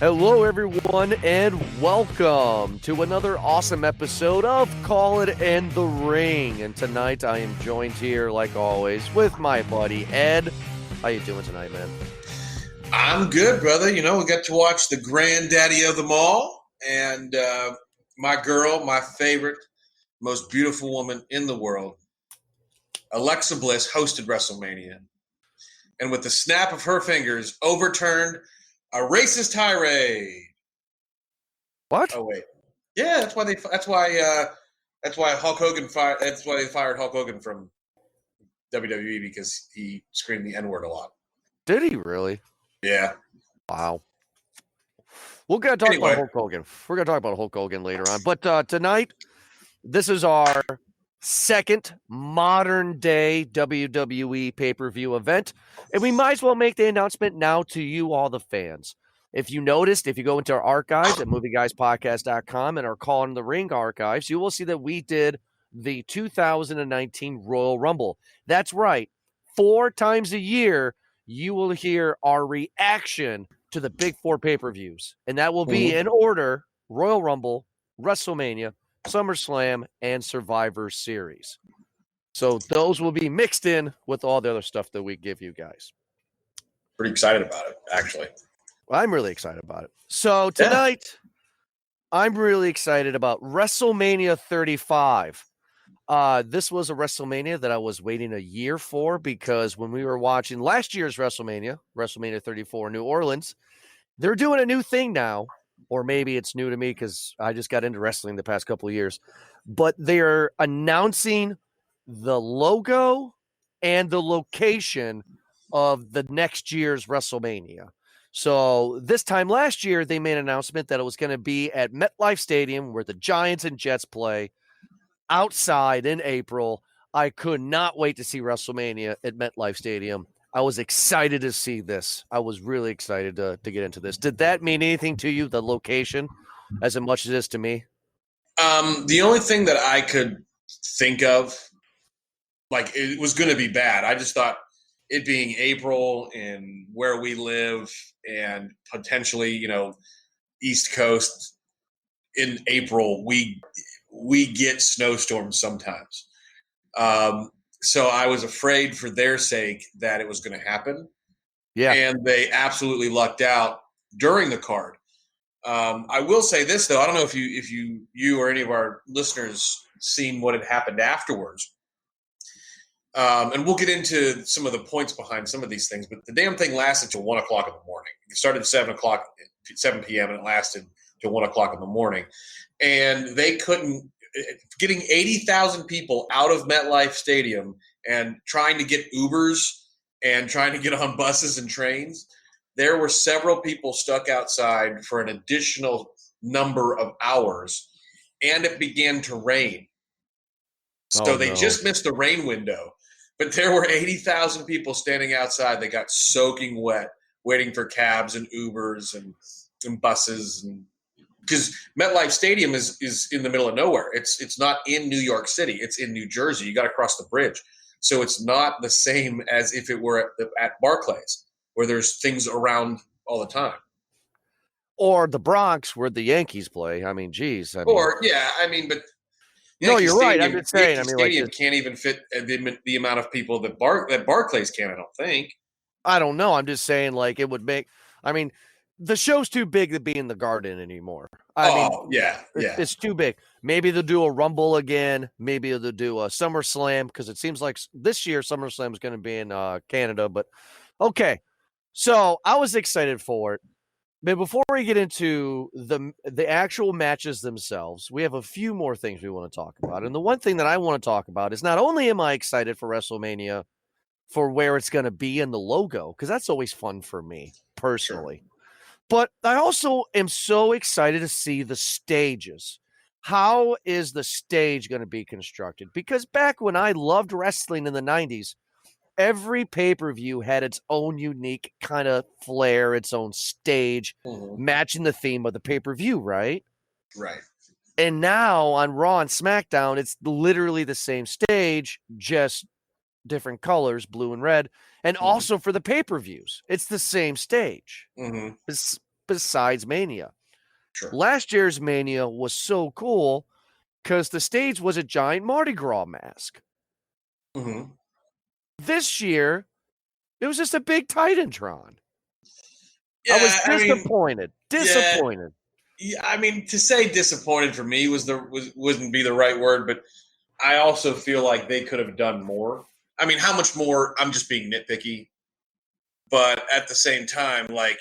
Hello, everyone, and welcome to another awesome episode of Call It In The Ring. And tonight, I am joined here, like always, with my buddy Ed. How you doing tonight, man? I'm good, brother. You know, we got to watch the granddaddy of them all, and my girl, my favorite, most beautiful woman in the world, Alexa Bliss, hosted WrestleMania, and with the snap of her fingers, overturned a racist tirade. What? Oh wait, yeah, that's why Hulk Hogan fired. That's why they fired Hulk Hogan from WWE because he screamed the N-word a lot. Did he really? Yeah. Wow. We're going to talk about Anyway, Hulk Hogan. We're going to talk about Hulk Hogan later on. But tonight, this is our second modern day WWE pay-per-view event. And we might as well make the announcement now to you, all the fans. If you noticed, if you go into our archives at movieguyspodcast.com and our Call in the Ring archives, you will see that we did the 2019 Royal Rumble. That's right. 4 times a year, you will hear our reaction to the big 4 pay-per-views. And that will be in order: Royal Rumble, WrestleMania, SummerSlam, and Survivor Series. So those will be mixed in with all the other stuff that we give you guys. pretty excited about it, actually. I'm really excited about it. So tonight, I'm really excited about WrestleMania 35. This was a WrestleMania that I was waiting a year for, because when we were watching last year's WrestleMania 34 in New Orleans, they're doing a new thing now. Or maybe it's new to me because I just got into wrestling the past couple of years. But they're announcing the logo and the location of the next year's WrestleMania. So this time last year, they made an announcement that it was going to be at MetLife Stadium, where the Giants and Jets play, outside in April. I could not wait to see WrestleMania at MetLife Stadium. I was excited to see this. I was really excited to get into this. Did that mean anything to you, the location, as much as it is to me? The only thing that I could think of, like, it was going to be bad. I just thought it being April and where we live and potentially, East Coast in April, we get snowstorms sometimes. So I was afraid for their sake that it was going to happen. Yeah. And they absolutely lucked out during the card. I will say this though, I don't know if you or any of our listeners seen what had happened afterwards. And we'll get into some of the points behind some of these things, but the damn thing lasted till 1 o'clock in the morning. It started at 7 p.m. and it lasted till 1 o'clock in the morning. And they couldn't, getting 80,000 people out of MetLife Stadium and trying to get Ubers and trying to get on buses and trains. There were several people stuck outside for an additional number of hours, and it began to rain. So they just missed the rain window, but there were 80,000 people standing outside. They got soaking wet, waiting for cabs and Ubers and buses, and because MetLife Stadium is in the middle of nowhere. It's not in New York City. It's in New Jersey. You got to cross the bridge. So it's not the same as if it were at Barclays, where there's things around all the time. Or the Bronx, where the Yankees play. I mean, geez. But no, you're right. I'm Stadium, just saying. Yankee Stadium can't even fit the amount of people that Barclays can. I don't think. I don't know. I'm just saying, like, it would make. I mean, the show's too big to be in the Garden anymore. It's too big. Maybe they'll do a Rumble again. Maybe they'll do a SummerSlam, because it seems like this year SummerSlam is going to be in Canada. But okay, so I was excited for it. But before we get into the actual matches themselves, we have a few more things we want to talk about. And the one thing that I want to talk about is, not only am I excited for WrestleMania for where it's going to be in the logo, because that's always fun for me personally. Sure. But I also am so excited to see the stages. How is the stage going to be constructed? Because back when I loved wrestling in the 90s, every pay-per-view had its own unique kind of flair, its own stage, matching the theme of the pay-per-view, right? Right. And now on Raw and SmackDown, it's literally the same stage, just different colors, blue and red. And also for the pay-per-views, it's the same stage. besides Mania. Sure. Last year's Mania was so cool because the stage was a giant Mardi Gras mask. Mm-hmm. This year, it was just a big Titantron. Yeah, I was disappointed. Disappointed. Yeah, I mean, to say disappointed for me wouldn't be the right word, but I also feel like they could have done more. I mean, how much more? I'm just being nitpicky, but at the same time, like,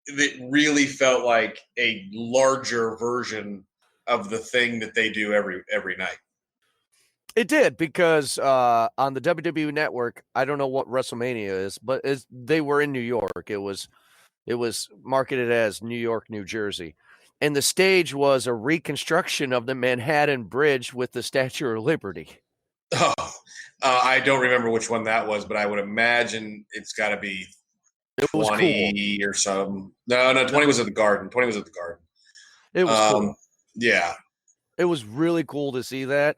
it really felt like a larger version of the thing that they do every night. It did, because on the WWE Network, I don't know what WrestleMania is, but they were in New York. It was marketed as New York, New Jersey. And the stage was a reconstruction of the Manhattan Bridge with the Statue of Liberty. Oh, I don't remember which one that was, but I would imagine it's got to be 20 or something. No, 20 was at the Garden. 20 was at the Garden. It was cool. Yeah. It was really cool to see that.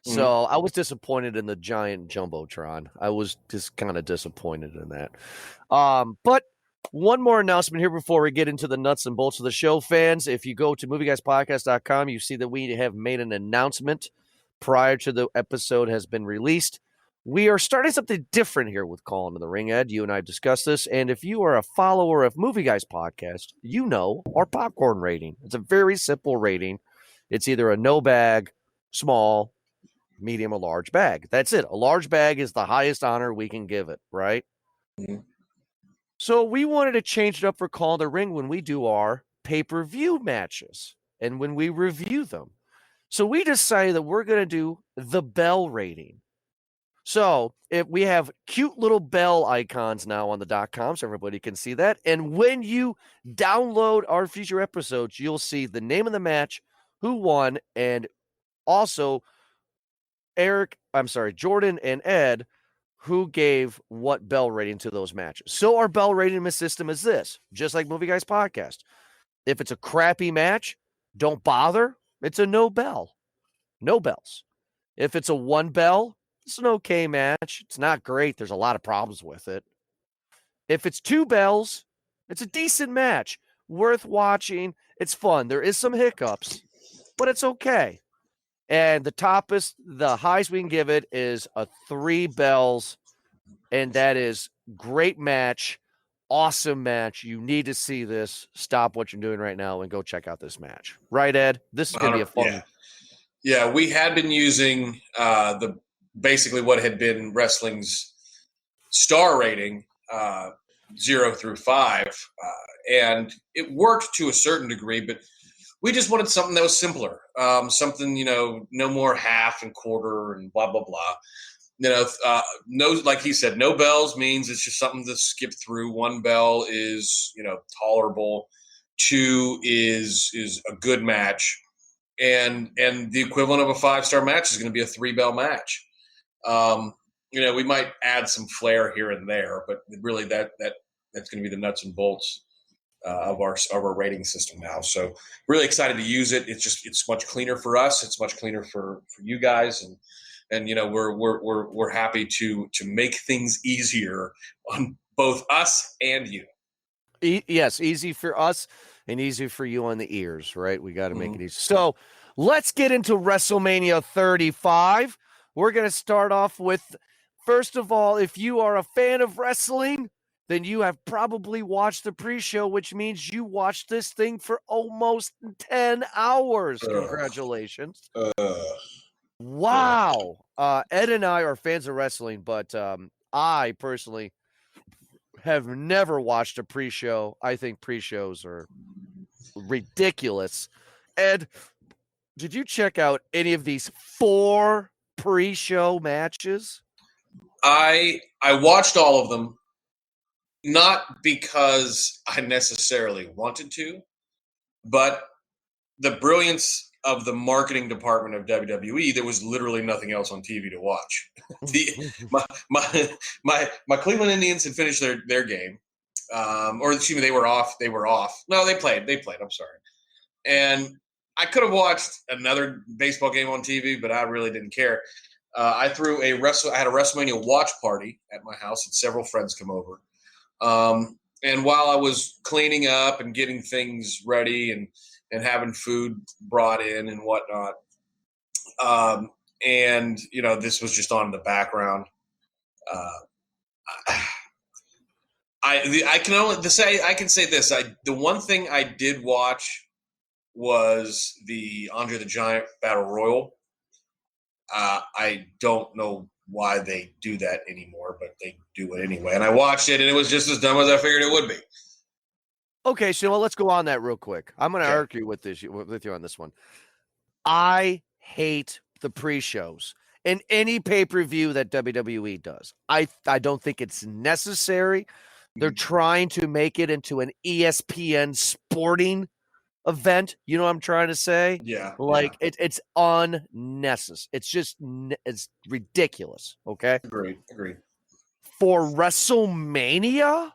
So I was disappointed in the giant Jumbotron. I was just kind of disappointed in that. But one more announcement here before we get into the nuts and bolts of the show, fans. If you go to movieguyspodcast.com, you see that we have made an announcement prior to the episode has been released. We are starting something different here with Calling to the Ring, Ed. You and I have discussed this. And if you are a follower of Movie Guys Podcast, you know our popcorn rating. It's a very simple rating. It's either a no bag, small, medium, or large bag. That's it. A large bag is the highest honor we can give it, right? Mm-hmm. So we wanted to change it up for Call the Ring when we do our pay-per-view matches and when we review them. So we decided that we're going to do the bell rating. So if we have cute little bell icons now on the .com, so everybody can see that. And when you download our future episodes, you'll see the name of the match, who won, and also Jordan and Ed, who gave what bell rating to those matches. So our bell rating system is this, just like Movie Guys Podcast. If it's a crappy match, don't bother. It's a no bell. No bells. If it's a one bell, it's an okay match. It's not great. There's a lot of problems with it. If it's two bells, it's a decent match. Worth watching. It's fun. There is some hiccups, but it's okay. And the highest we can give it is a 3 bells. And that is great match. Awesome match. You need to see this. Stop what you're doing right now and go check out this match. Right, Ed? This is going to be a fun one. Yeah, we had been using basically what had been wrestling's star rating, 0 through 5. And it worked to a certain degree, but we just wanted something that was simpler. Something, no more half and quarter and blah, blah, blah. No, like he said, no bells means it's just something to skip through. 1 bell is, tolerable. 2 is a good match. And the equivalent of a 5-star match is going to be a 3-bell match. We might add some flair here and there, but really that's going to be the nuts and bolts of our rating system now. So really excited to use it. It's much cleaner for us. It's much cleaner for you guys, and we're happy to make things easier on both us and you. Yes, easy for us and easy for you on the ears, right? We got to make it easy. So let's get into WrestleMania 35. We're going to start off with, first of all, if you are a fan of wrestling, then you have probably watched the pre-show, which means you watched this thing for almost 10 hours. Congratulations. Wow. Ed and I are fans of wrestling, but I personally have never watched a pre-show. I think pre-shows are ridiculous. Ed, did you check out any of these 4 pre-show matches? I watched all of them, not because I necessarily wanted to, but the brilliance of the marketing department of WWE, there was literally nothing else on TV to watch. My Cleveland Indians had finished their game, or excuse me, they were off. No, they played. I'm sorry, and I could have watched another baseball game on TV, but I really didn't care. I had a WrestleMania watch party at my house, and several friends come over. And while I was cleaning up and getting things ready and having food brought in and whatnot, and this was just on in the background. I can say this. The one thing I did watch was the Andre the Giant Battle Royal. I don't know why they do that anymore, but they do it anyway. And I watched it, and it was just as dumb as I figured it would be. Okay, so let's go on that real quick. I'm going to argue with you on this one. I hate the pre-shows in any pay-per-view that WWE does. I don't think it's necessary. They're trying to make it into an ESPN sporting event. You know what I'm trying to say? Yeah. It's unnecessary. It's just it's ridiculous. Okay. Agreed. For WrestleMania,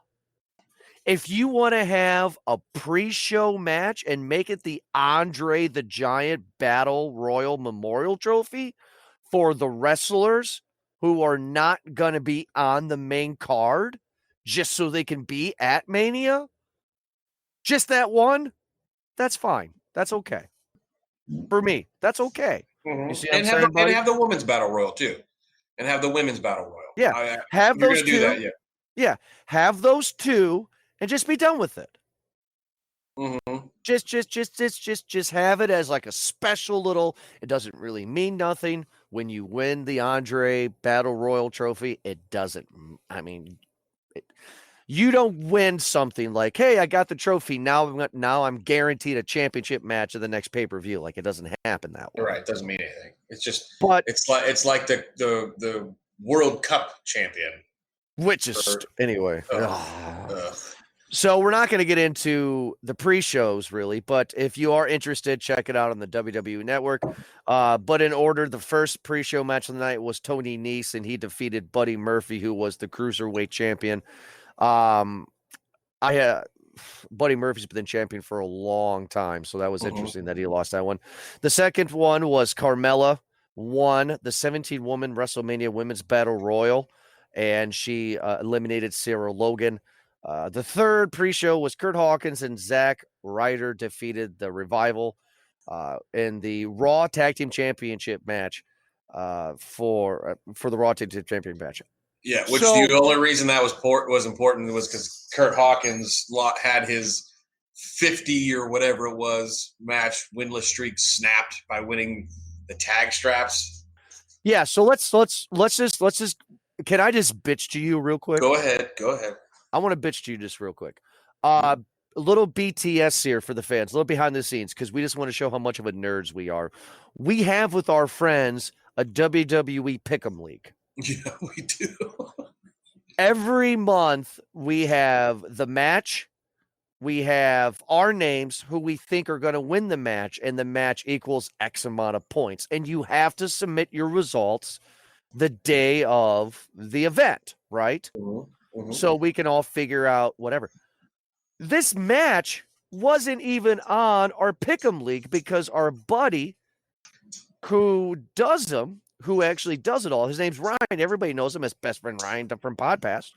if you want to have a pre-show match and make it the Andre the Giant Battle Royal Memorial Trophy for the wrestlers who are not going to be on the main card just so they can be at Mania, just that one, that's fine. That's okay. For me, that's okay. Mm-hmm. You see what I'm saying, buddy? And have the women's battle royal too. And have the women's battle royal. Yeah. Have you're those two. Do that, yeah. Yeah. Have those two and just be done with it. Mm-hmm. Just have it as like a special little, it doesn't really mean nothing. When you win the Andre Battle Royal trophy, it doesn't, you don't win something like, hey, I got the trophy. Now I'm guaranteed a championship match of the next pay-per-view. Like, it doesn't happen that way. Right. It doesn't mean anything. It's just, it's like the World Cup champion. Which is, anyway. So we're not going to get into the pre-shows really, but if you are interested, check it out on the WWE Network. But in order, the first pre-show match of the night was Tony Nese, and he defeated Buddy Murphy, who was the Cruiserweight champion. Buddy Murphy's been champion for a long time, so that was interesting that he lost that one. The second one was Carmella won the 17-woman WrestleMania Women's Battle Royal, and she eliminated Sarah Logan. The third pre-show was Kurt Hawkins and Zack Ryder defeated the Revival in the Raw Tag Team Championship match for the Raw Tag Team Championship match. Yeah, which the only reason that was important was because Kurt Hawkins had his 50 or whatever it was match winless streak snapped by winning the tag straps. Yeah, so let's just can I just bitch to you real quick? Go ahead. I want to bitch to you just real quick. A little BTS here for the fans, a little behind the scenes, because we just want to show how much of a nerds we are. We have with our friends a WWE Pick'em League. Yeah, we do. Every month we have the match. We have our names, who we think are going to win the match, and the match equals X amount of points. And you have to submit your results the day of the event, right? Mm-hmm. So we can all figure out whatever. This match wasn't even on our Pick'em League because our buddy who actually does it all, his name's Ryan. Everybody knows him as best friend Ryan from Podpast.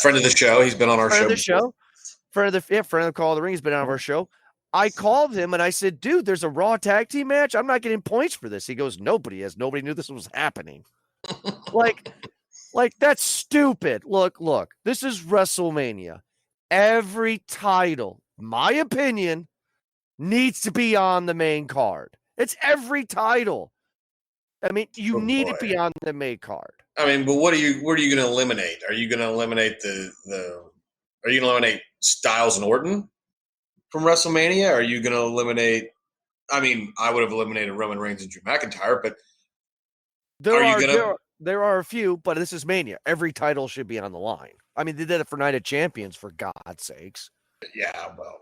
Friend of the show. He's been on our show. Friend of the Call of the Ring. He's been on our show. I called him and I said, dude, there's a Raw tag team match. I'm not getting points for this. He goes, nobody knew this was happening. Like that's stupid. Look, this is WrestleMania. Every title, my opinion, needs to be on the main card. It's every title. I mean, you need to be on the main card. I mean, but what are you going to eliminate? Are you going to eliminate are you going to eliminate Styles and Orton from WrestleMania? Are you going to eliminate, I mean, I would have eliminated Roman Reigns and Drew McIntyre, but there are a few, but this is Mania. Every title should be on the line. I mean, they did it for Night of Champions, for God's sakes. Yeah, well.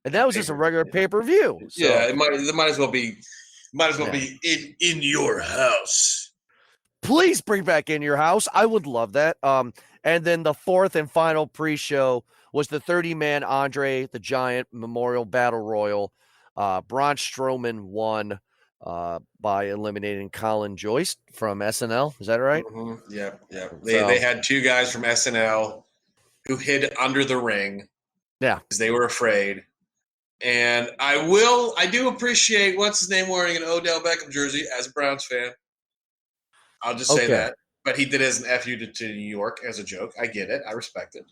And that was just a regular pay-per-view. So. Yeah, it might as well be in your house. Please bring back In Your House. I would love that. And then the fourth and final pre-show was the 30-man Andre the Giant Memorial Battle Royal. Braun Strowman won by eliminating Colin Jost from SNL. Is that right? Mm-hmm. Yeah. They had two guys from SNL who hid under the ring. Yeah. Because they were afraid. And I do appreciate what's his name wearing an Odell Beckham jersey as a Browns fan. I'll just say that. But he did it as an FU to New York as a joke. I get it. I respect it.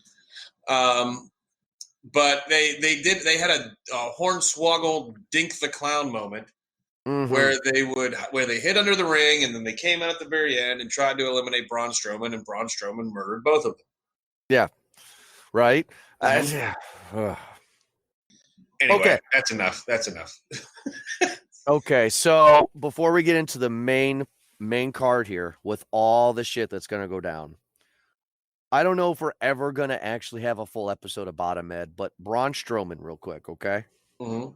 But they had a hornswoggle Dink the Clown moment where they hid under the ring and then they came out at the very end and tried to eliminate Braun Strowman, and Braun Strowman murdered both of them. Yeah. Right? Anyway, that's enough. That's enough. Okay, so before we get into the main card here with all the shit that's going to go down, I don't know if we're ever going to actually have a full episode about him, Ed, but Braun Strowman real quick, okay? Mm-hmm.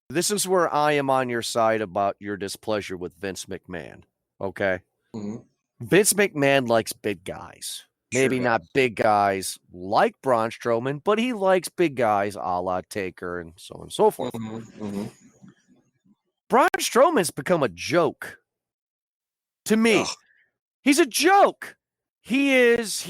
This is where I am on your side about your displeasure with Vince McMahon, okay? Mm-hmm. Vince McMahon likes big guys. Maybe not big guys like Braun Strowman, but he likes big guys a la Taker and so on and so forth. Mm-hmm. Mm-hmm. Braun Strowman's become a joke to me. Ugh. He's a joke. He is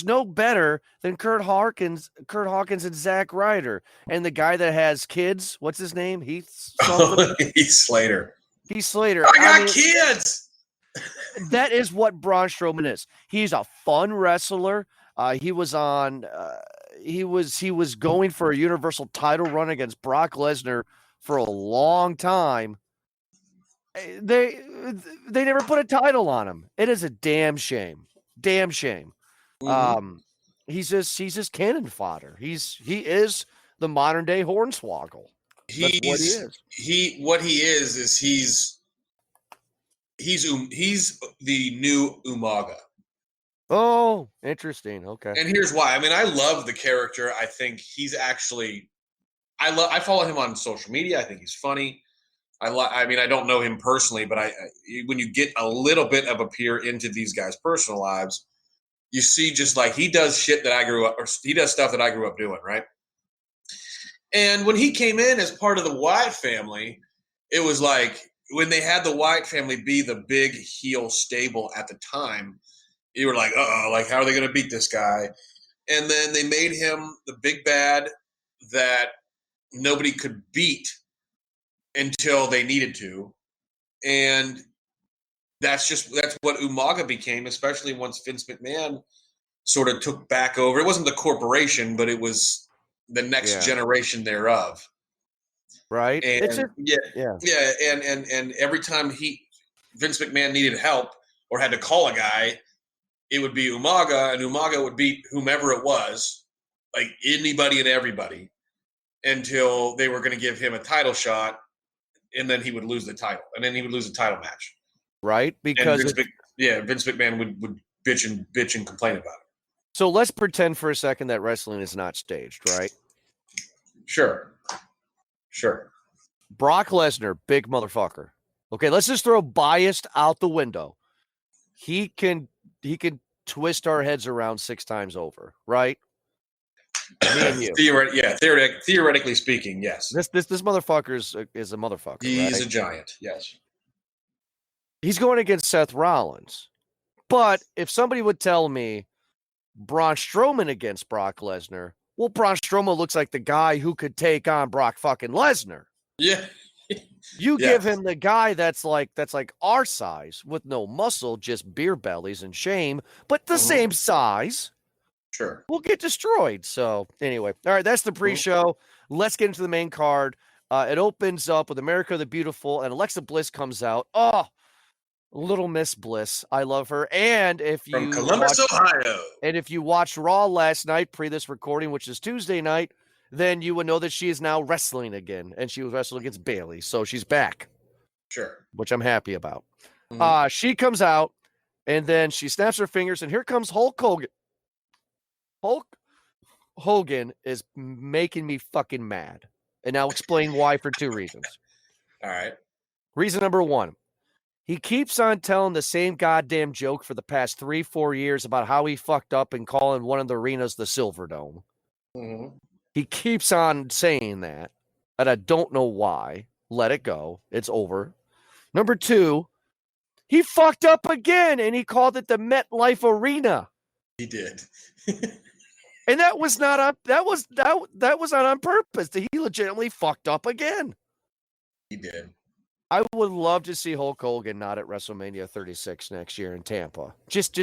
no better than Kurt Hawkins and Zack Ryder. And the guy that has kids, what's his name? Heath Slater. Heath Slater. I got kids. That is what Braun Strowman is. He's a fun wrestler. He was going for a Universal title run against Brock Lesnar for a long time. They never put a title on him. It is a damn shame. Damn shame. Mm-hmm. He's just cannon fodder. He is the modern day Hornswoggle. That's what he is. He's the new Umaga. Oh, interesting. Okay. And here's why. I mean, I love the character. I think he's actually I follow him on social media. I think he's funny. I mean, I don't know him personally, but when you get a little bit of a peer into these guys' personal lives, you see just like he does shit that I grew up, or he does stuff that I grew up doing, right? And when he came in as part of the Wyatt family, it was like when they had the Wyatt family be the big heel stable at the time, you were like, uh-oh, like how are they going to beat this guy? And then they made him the big bad that nobody could beat until they needed to. And that's what Umaga became, especially once Vince McMahon sort of took back over. It wasn't the corporation, but it was the next generation thereof. Right. And and every time Vince McMahon needed help or had to call a guy, it would be Umaga, and Umaga would beat whomever it was, like anybody and everybody, until they were going to give him a title shot. And then he would lose the title, and then he would lose the title match. Right, because Vince McMahon would bitch and complain about it. So let's pretend for a second that wrestling is not staged, right? Sure. Brock Lesnar, big motherfucker. Okay, let's just throw biased out the window. He can twist our heads around 6 times over, right? Me and you. Theoretically speaking, yes. This motherfucker is a motherfucker. He's a giant, yes. He's going against Seth Rollins. But if somebody would tell me Braun Strowman against Brock Lesnar, well, Braun Strowman looks like the guy who could take on Brock fucking Lesnar. Yeah. You give him the guy that's like our size with no muscle, just beer bellies and shame, but the same size. Sure. We'll get destroyed. So anyway, all right, that's the pre-show. Let's get into the main card. It opens up with America the Beautiful, and Alexa Bliss comes out. Oh, Little Miss Bliss. I love her. And from Columbus, Ohio. And if you watched Raw last night, pre this recording, which is Tuesday night, then you would know that she is now wrestling again. And she was wrestling against Bayley. So she's back. Sure. Which I'm happy about. Mm-hmm. She comes out, and then she snaps her fingers, and here comes Hulk Hogan. Hulk Hogan is making me fucking mad. And I'll explain why for 2 reasons. All right. Reason number 1. He keeps on telling the same goddamn joke for the past 3-4 years about how he fucked up and calling one of the arenas the Silverdome. Mm-hmm. He keeps on saying that, and I don't know why. Let it go. It's over. Number 2, he fucked up again, and he called it the MetLife Arena. He did. And that was not not on purpose. He legitimately fucked up again. He did. I would love to see Hulk Hogan not at WrestleMania 36 next year in Tampa. Just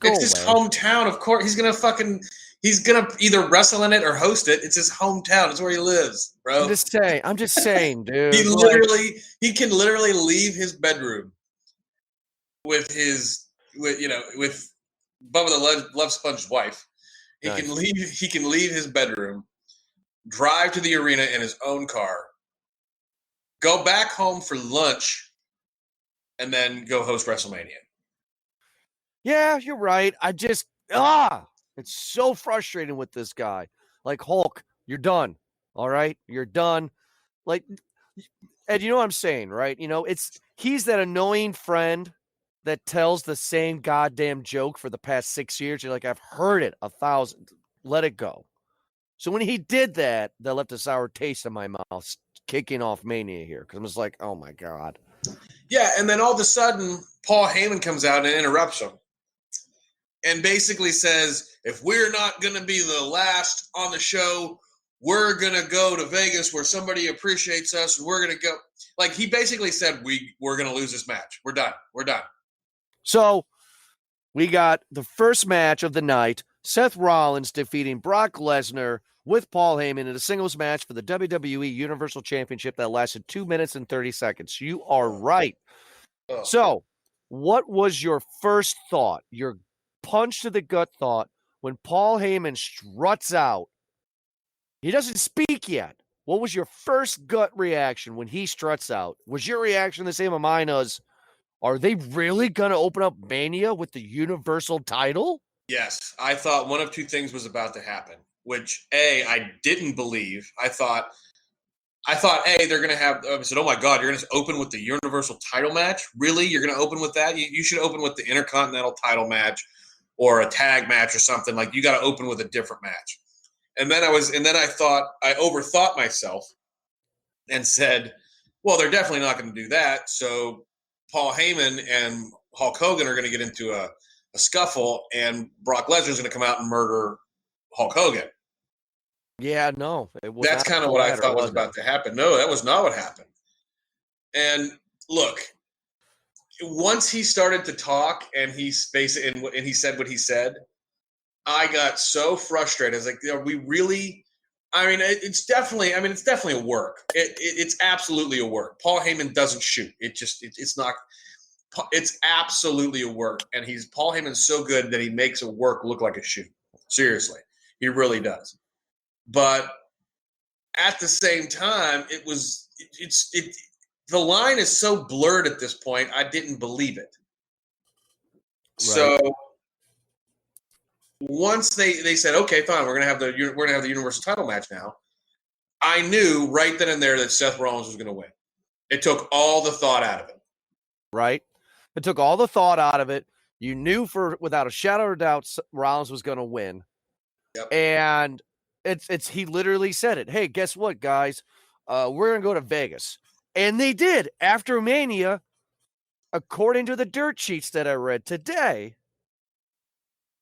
go away. It's his hometown, of course. He's gonna either wrestle in it or host it. It's his hometown. It's where he lives, bro. I'm just saying, dude. He can literally leave his bedroom with Bubba the Love Sponge's wife. He can leave his bedroom, drive to the arena in his own car, go back home for lunch, and then go host WrestleMania. Yeah, you're right. It's so frustrating with this guy. Like, Hulk, you're done. All right? You're done. Like, and you know what I'm saying, right? He's that annoying friend that tells the same goddamn joke for the past 6 years. You're like, I've heard it 1,000. Let it go. So when he did that left a sour taste in my mouth, kicking off Mania here, because I was like, oh my God. Yeah, and then all of a sudden, Paul Heyman comes out and interrupts him and basically says, if we're not going to be the last on the show, we're going to go to Vegas where somebody appreciates us, and we're going to go. Like, he basically said, we're going to lose this match. We're done. So we got the first match of the night, Seth Rollins defeating Brock Lesnar with Paul Heyman in a singles match for the WWE Universal Championship that lasted 2 minutes and 30 seconds. You are right. So what was your first thought, your punch to the gut thought, when Paul Heyman struts out? He doesn't speak yet. What was your first gut reaction when he struts out? Was your reaction the same as mine as, are they really going to open up Mania with the Universal title? Yes. I thought one of two things was about to happen, which, A, I didn't believe. I thought, A, they're going to have, I said, oh my God, you're going to open with the Universal title match? Really? You're going to open with that? You should open with the Intercontinental title match or a tag match or something. Like, you got to open with a different match. And then I thought, I overthought myself and said, well, they're definitely not going to do that. So Paul Heyman and Hulk Hogan are going to get into a scuffle, and Brock Lesnar's going to come out and murder Hulk Hogan. Yeah, no. That's kind of what I thought was about to happen. No, that was not what happened. And look, once he started to talk and he said what he said, I got so frustrated. I was like, are we really? I mean, it's definitely a work. It's absolutely a work. Paul Heyman doesn't shoot. It's not. It's absolutely a work. And Paul Heyman's so good that he makes a work look like a shoot. Seriously, he really does. But at the same time, the line is so blurred at this point. I didn't believe it. Right. So once they said, okay, fine, we're gonna have the Universal title match now, I knew right then and there that Seth Rollins was gonna win. It took all the thought out of it. Right. It took all the thought out of it. You knew without a shadow of a doubt Rollins was gonna win. Yep. And he literally said it. Hey, guess what, guys? We're gonna go to Vegas. And they did after Mania, according to the dirt sheets that I read today.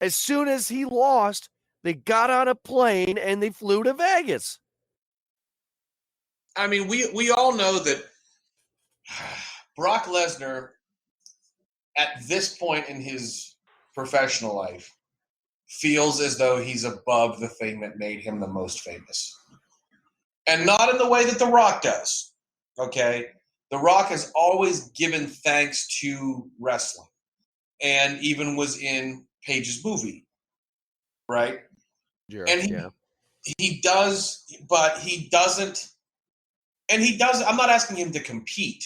As soon as he lost, they got on a plane and they flew to Vegas. I mean, we all know that Brock Lesnar, at this point in his professional life, feels as though he's above the thing that made him the most famous. And not in the way that The Rock does, okay? The Rock has always given thanks to wrestling and even was in Paige's movie, right? Yeah, and he does, but he doesn't, and he does. I'm not asking him to compete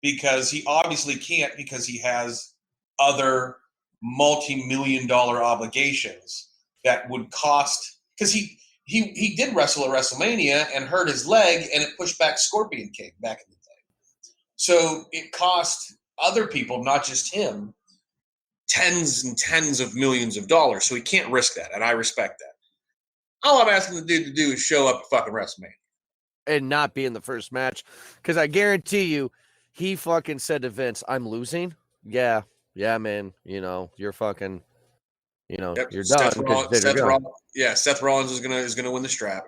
because he obviously can't, because he has other multi-million-dollar obligations that would cost, because he did wrestle at WrestleMania and hurt his leg, and it pushed back Scorpion King back in the day. So it cost other people, not just him, tens and tens of millions of dollars. So he can't risk that, and I respect that. All I'm asking the dude to do is show up at fucking WrestleMania. And not be in the first match. Because I guarantee you, he fucking said to Vince, I'm losing? Yeah, man. You're fucking... Yep. you're done. Seth Rollins is gonna win the strap.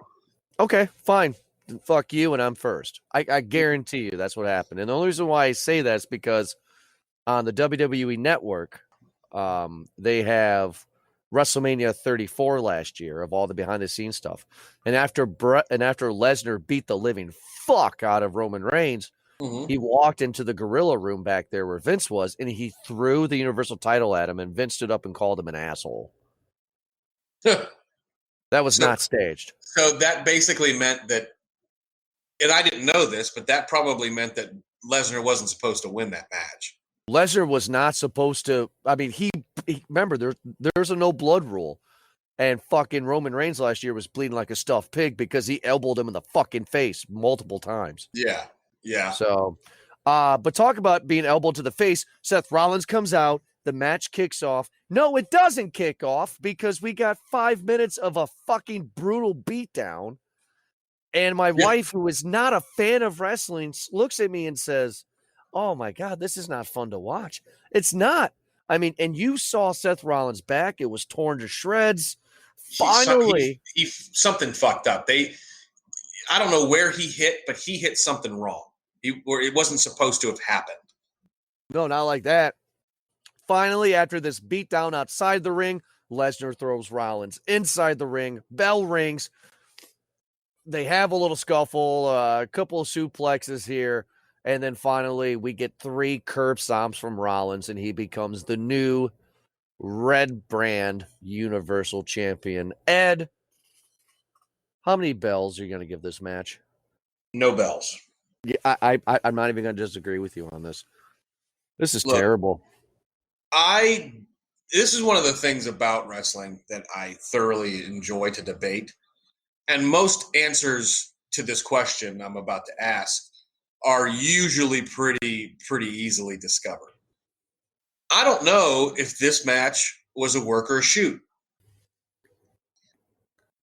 Okay, fine. Then fuck you, and I'm first. I guarantee you that's what happened. And the only reason why I say that is because on the WWE Network, they have WrestleMania 34 last year of all the behind the scenes stuff. And after Lesnar beat the living fuck out of Roman Reigns, he walked into the gorilla room back there where Vince was, and he threw the Universal title at him, and Vince stood up and called him an asshole. That was not staged. So that basically meant that, and I didn't know this, but that probably meant that Lesnar wasn't supposed to win that match. Lesnar was not supposed to. I mean, he remember there's a no blood rule, and fucking Roman Reigns last year was bleeding like a stuffed pig because he elbowed him in the fucking face multiple times. Yeah. So, but talk about being elbowed to the face. Seth Rollins comes out. The match kicks off. No, it doesn't kick off because we got 5 minutes of a fucking brutal beatdown. And my wife, who is not a fan of wrestling, looks at me and says, "Oh my God, this is not fun to watch." It's not. I mean, and you saw Seth Rollins' back. It was torn to shreds. Finally. Something fucked up. I don't know where he hit, but he hit something wrong. Or it wasn't supposed to have happened. No, not like that. Finally, after this beatdown outside the ring, Lesnar throws Rollins inside the ring. Bell rings. They have a little scuffle, a couple of suplexes here, and then finally we get 3 curb stomps from Rollins, and he becomes the new Red Brand Universal Champion. Ed, how many bells are you going to give this match? No bells. Yeah, I'm not even going to disagree with you on this. This is terrible. This is one of the things about wrestling that I thoroughly enjoy to debate. And most answers to this question I'm about to ask are usually pretty easily discovered. I don't know if this match was a work or a shoot.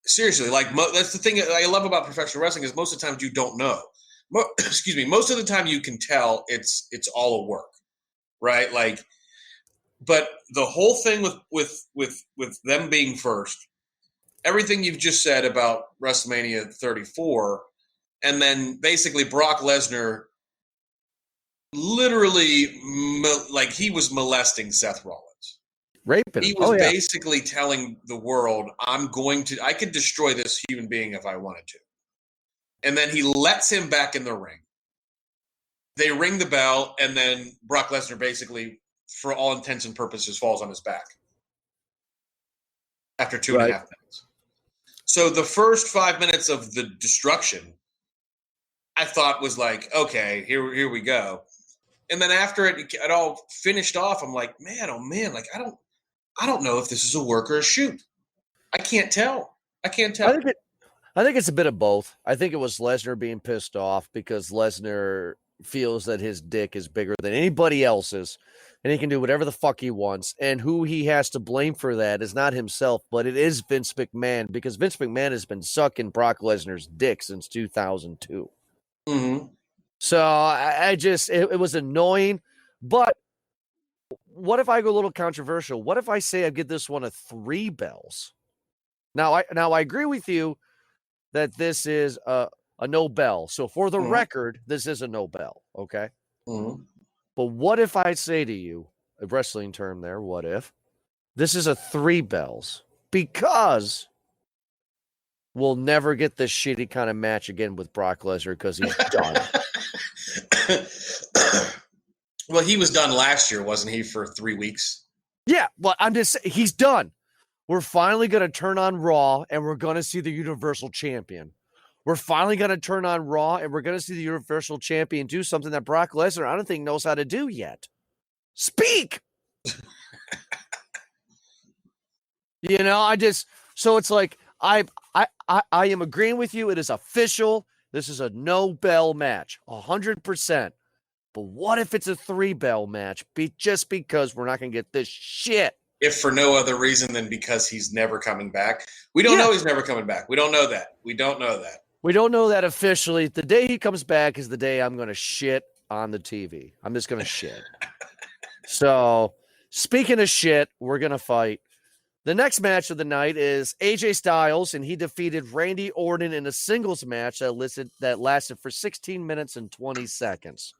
Seriously, that's the thing I love about professional wrestling is most of the times you don't know. Excuse me. Most of the time you can tell it's all a work, right? But the whole thing with them being first, everything you've just said about WrestleMania 34, and then basically Brock Lesnar literally he was molesting Seth Rollins. Raping him. He was basically telling the world, I could destroy this human being if I wanted to. And then he lets him back in the ring. They ring the bell, and then Brock Lesnar basically, for all intents and purposes, falls on his back after 2.5 minutes. So the first 5 minutes of the destruction, I thought was like, okay, here we go. And then after it all finished off, I'm like, man, oh man, I don't know if this is a work or a shoot. I can't tell. I think it's a bit of both. I think it was Lesnar being pissed off because Lesnar feels that his dick is bigger than anybody else's, and he can do whatever the fuck he wants. And who he has to blame for that is not himself, but it is Vince McMahon, because Vince McMahon has been sucking Brock Lesnar's dick since 2002. Mm-hmm. So it was annoying. But what if I go a little controversial? What if I say I give this one a 3 bells? Now I agree with you that this is a no bell. So for the record, this is a no bell. Okay. Mm-hmm. But what if I say to you, a wrestling term there, what if this is a 3 bells? Because we'll never get this shitty kind of match again with Brock Lesnar because he's done. Well, he was done last year, wasn't he, for 3 weeks? Yeah, well, I'm just saying, he's done. We're finally going to turn on Raw, and we're going to see the Universal Champion. We're finally going to turn on Raw, and we're going to see the Universal Champion do something that Brock Lesnar, I don't think, knows how to do yet. Speak! So it's like, I am agreeing with you. It is official. This is a no-bell match, 100%. But what if it's a 3-bell match? Just because we're not going to get this shit. If for no other reason than because he's never coming back. We don't know he's never coming back. We don't know that. We don't know that officially. The day he comes back is the day I'm going to shit on the TV. I'm just going to shit. So, speaking of shit, we're going to fight The next match of the night is AJ Styles, and he defeated Randy Orton in a singles match that lasted for 16 minutes and 20 seconds.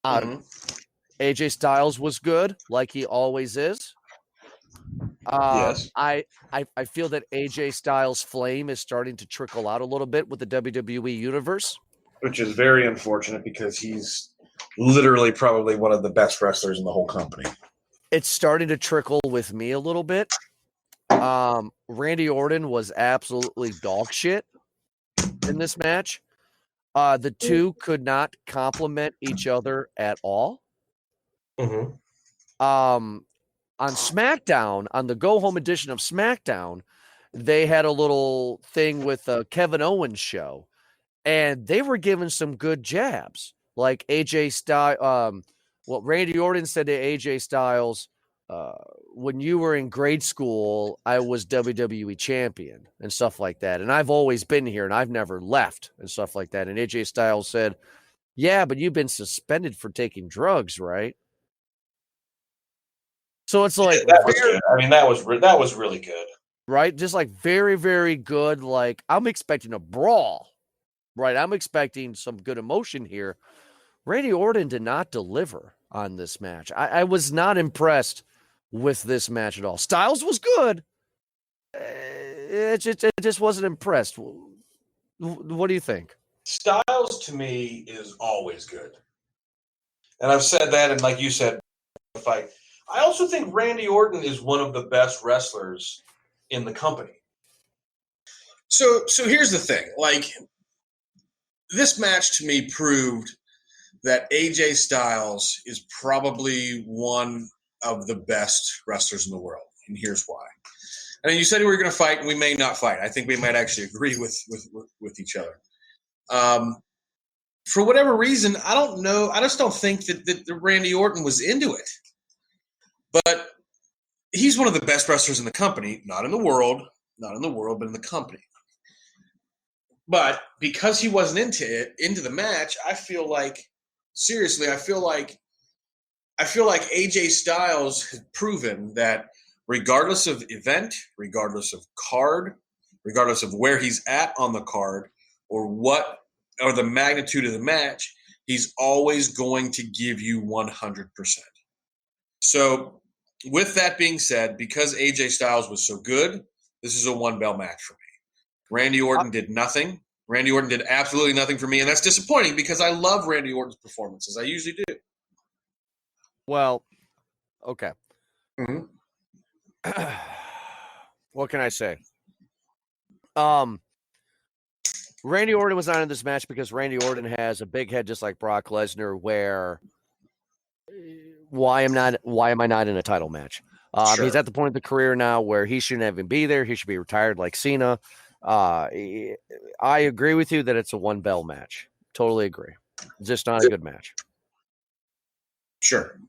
AJ Styles was good, like he always is. Yes. I feel that AJ Styles' flame is starting to trickle out a little bit with the WWE Universe. Which is very unfortunate because he's literally probably one of the best wrestlers in the whole company. It's starting to trickle with me a little bit. Randy Orton was absolutely dog shit in this match. The two could not complement each other at all. On SmackDown, on the Go Home edition of SmackDown, they had a little thing with Kevin Owens' show, and they were giving some good jabs. Like AJ Styles, Randy Orton said to AJ Styles, when you were in grade school, I was WWE champion and stuff like that. And I've always been here and I've never left and stuff like that. And AJ Styles said, yeah, but you've been suspended for taking drugs, right? So it's like, that was good. I mean, that was really good. Right? Just like very, very good. Like I'm expecting a brawl, right? I'm expecting some good emotion here. Randy Orton did not deliver on this match. I was not impressed with this match at all. Styles was good. It just wasn't impressed. What do you think? Styles to me is always good. And I've said that, and like you said, fight. I also think Randy Orton is one of the best wrestlers in the company. So here's the thing. Like, this match to me proved that AJ Styles is probably one of the best wrestlers in the world. And here's why. And you said we were going to fight, and we may not fight. I think we might actually agree with each other. For whatever reason, I don't know. I just don't think that Randy Orton was into it. But he's one of the best wrestlers in the company, not in the world, but in the company. But because he wasn't into the match, I feel like AJ Styles has proven that regardless of event, regardless of card, regardless of where he's at on the card or the magnitude of the match, he's always going to give you 100%. So with that being said, because AJ Styles was so good, this is a one-bell match for me. Randy Orton did nothing. Randy Orton did absolutely nothing for me, and that's disappointing because I love Randy Orton's performances. I usually do. Well, okay. What can I say? Randy Orton was not in this match because Randy Orton has a big head just like Brock Lesnar, where why am I not in a title match? Sure. He's at the point of the career now where he shouldn't even be there. He should be retired like Cena. I agree with you that it's a one bell match. Totally agree. Just not a good match. Sure.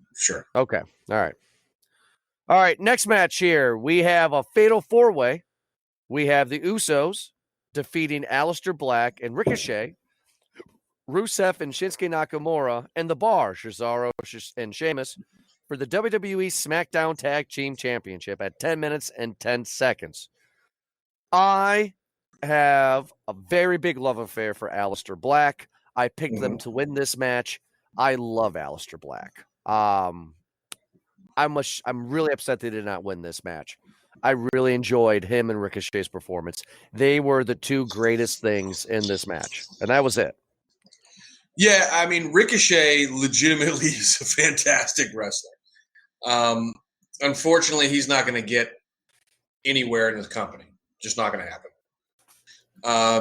Okay. All right. Next match here. We have a fatal four-way. We have the Usos defeating Aleister Black and Ricochet, Rusev and Shinsuke Nakamura, and The Bar, Cesaro and Sheamus, for the WWE SmackDown Tag Team Championship at 10 minutes and 10 seconds. I have a very big love affair for Aleister Black. I picked them to win this match. I love Aleister Black. I'm really upset they did not win this match. I really enjoyed him and Ricochet's performance. They were the two greatest things in this match, and that was it. Yeah, I mean, Ricochet legitimately is a fantastic wrestler. Unfortunately, he's not going to get anywhere in his company. Just not going to happen.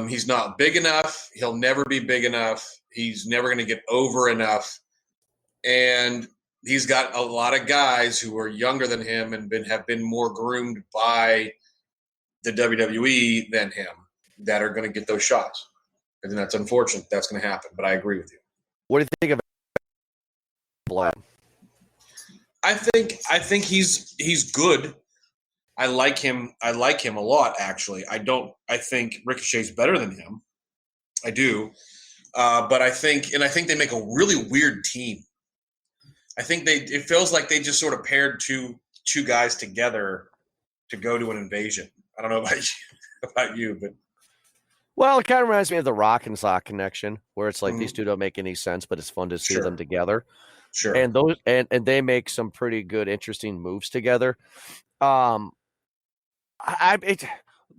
He's not big enough. He'll never be big enough. He's never going to get over enough. And he's got a lot of guys who are younger than him and have been more groomed by the WWE than him that are going to get those shots. And that's unfortunate. That's going to happen. But I agree with you. What do you think of Black? I think he's good. I like him a lot, actually. I think Ricochet's better than him. I do. But I think they make a really weird team. I think it feels like they just sort of paired two guys together to go to an invasion. I don't know about you, but. Well, it kind of reminds me of the Rock and Sock connection, where it's like these two don't make any sense, but it's fun to see them together. Sure. And those and they make some pretty good, interesting moves together. The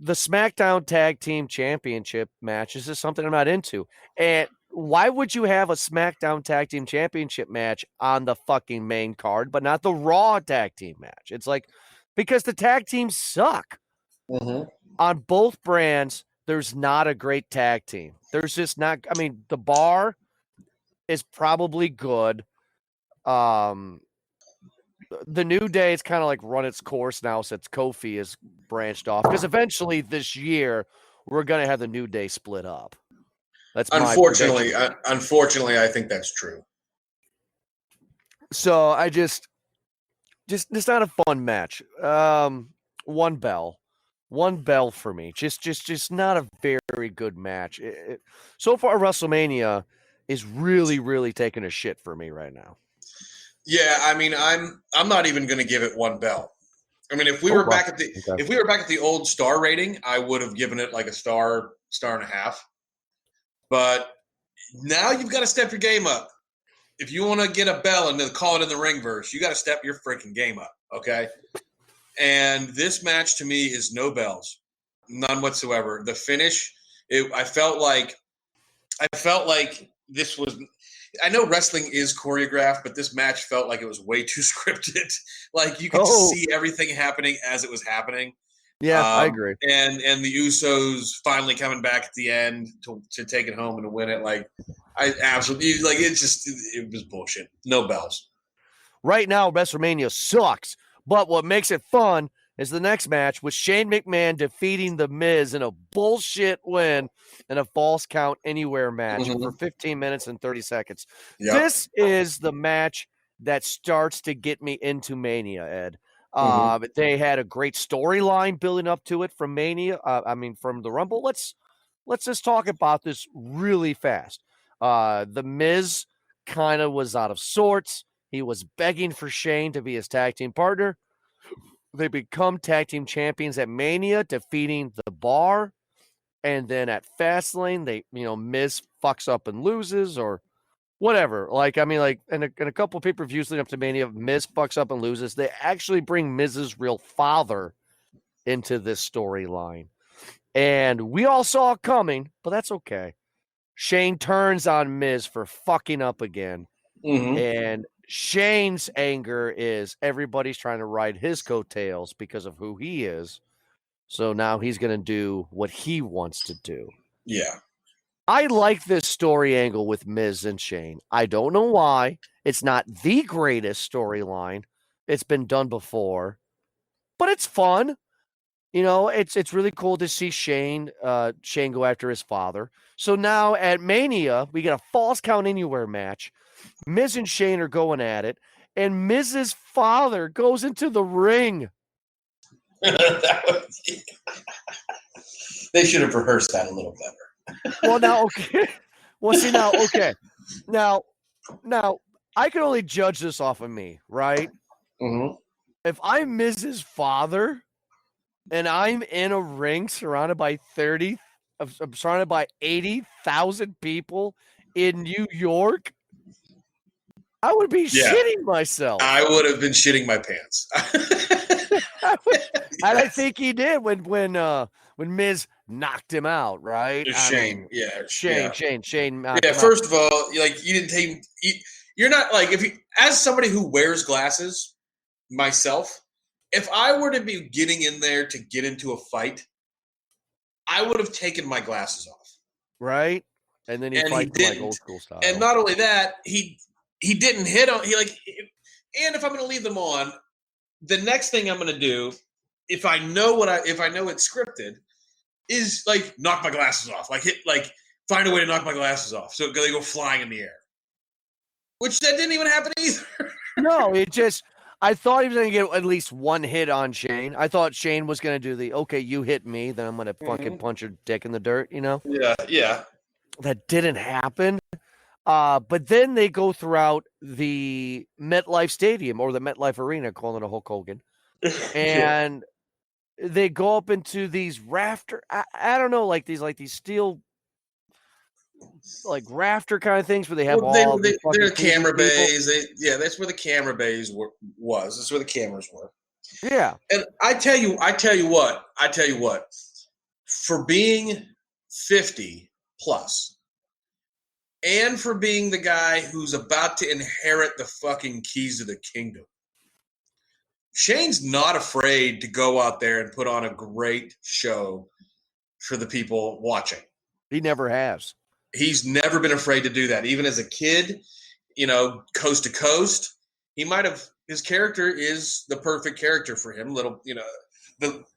SmackDown Tag Team Championship matches is something I'm not into. And why would you have a SmackDown Tag Team Championship match on the fucking main card, but not the Raw Tag Team match? It's like, because the tag teams suck. On both brands, there's not a great tag team. There's just not. I mean, the Bar is probably good. The New Day is kind of like run its course now since Kofi is branched off. Because eventually this year, we're going to have the New Day split up. That's unfortunately, I think that's true. So I just it's not a fun match. One bell for me. Just not a very good match. So far, WrestleMania is really, really taking a shit for me right now. Yeah, I mean, I'm not even going to give it one bell. I mean, if we were back at the old star rating, I would have given it like a star and a half. But now you've got to step your game up. If you want to get a bell and call it in the ring verse, you got to step your freaking game up, okay? And this match to me is no bells, none whatsoever. The finish, I felt like this was. I know wrestling is choreographed, but this match felt like it was way too scripted. Like you could just see everything happening as it was happening. Yeah, I agree. And the Usos finally coming back at the end to take it home and to win it. Like I absolutely like it was bullshit. No bells. Right now, WrestleMania sucks. But what makes it fun is the next match with Shane McMahon defeating The Miz in a bullshit win and a false count anywhere match for 15 minutes and 30 seconds. Yep. This is the match that starts to get me into Mania, Ed. They had a great storyline building up to it from Mania. From the Rumble. Let's just talk about this really fast. The Miz kind of was out of sorts. He was begging for Shane to be his tag team partner. They become tag team champions at Mania, defeating the Bar. And then at Fastlane, Miz fucks up and loses or whatever. In a couple of pay-per-views leading up to Mania, Miz fucks up and loses. They actually bring Miz's real father into this storyline. And we all saw it coming, but that's okay. Shane turns on Miz for fucking up again. And Shane's anger is everybody's trying to ride his coattails because of who he is. So now he's going to do what he wants to do. Yeah. I like this story angle with Miz and Shane. I don't know why. It's not the greatest storyline. It's been done before, but it's fun. It's really cool to see Shane go after his father. So now at Mania, we get a false count anywhere match. Miz and Shane are going at it, and Miz's father goes into the ring. They should have rehearsed that a little better. Well, now, okay. Well, see, now, okay. Now, I can only judge this off of me, right? If I'm Miz's father and I'm in a ring surrounded by 80,000 people in New York, I would be shitting myself. I would have been shitting my pants. And I think he did when Miz knocked him out, right? Shane. Shane. Yeah. First of all, like you didn't take. You're not like as somebody who wears glasses, myself. If I were to be getting in there to get into a fight, I would have taken my glasses off. Right, and then he fights like old school style. And not only that, he didn't hit on. And if I'm going to leave them on, the next thing I'm going to do, if I know it's scripted, is like knock my glasses off, find a way to knock my glasses off, so they go flying in the air. Which that didn't even happen either. No, I thought he was going to get at least one hit on Shane. I thought Shane was going to do okay, you hit me, then I'm going to fucking punch your dick in the dirt, Yeah. That didn't happen. But then they go throughout the MetLife Stadium or the MetLife Arena, calling it a Hulk Hogan. And they go up into these rafter. I don't know, like these steel, like rafter kind of things where they have they're camera TV bays. That's where the camera bays was. That's where the cameras were. Yeah. And I tell you what. For being 50 plus, and for being the guy who's about to inherit the fucking keys of the kingdom, Shane's not afraid to go out there and put on a great show for the people watching. He never has. He's never been afraid to do that. Even as a kid, coast to coast, his character is the perfect character for him.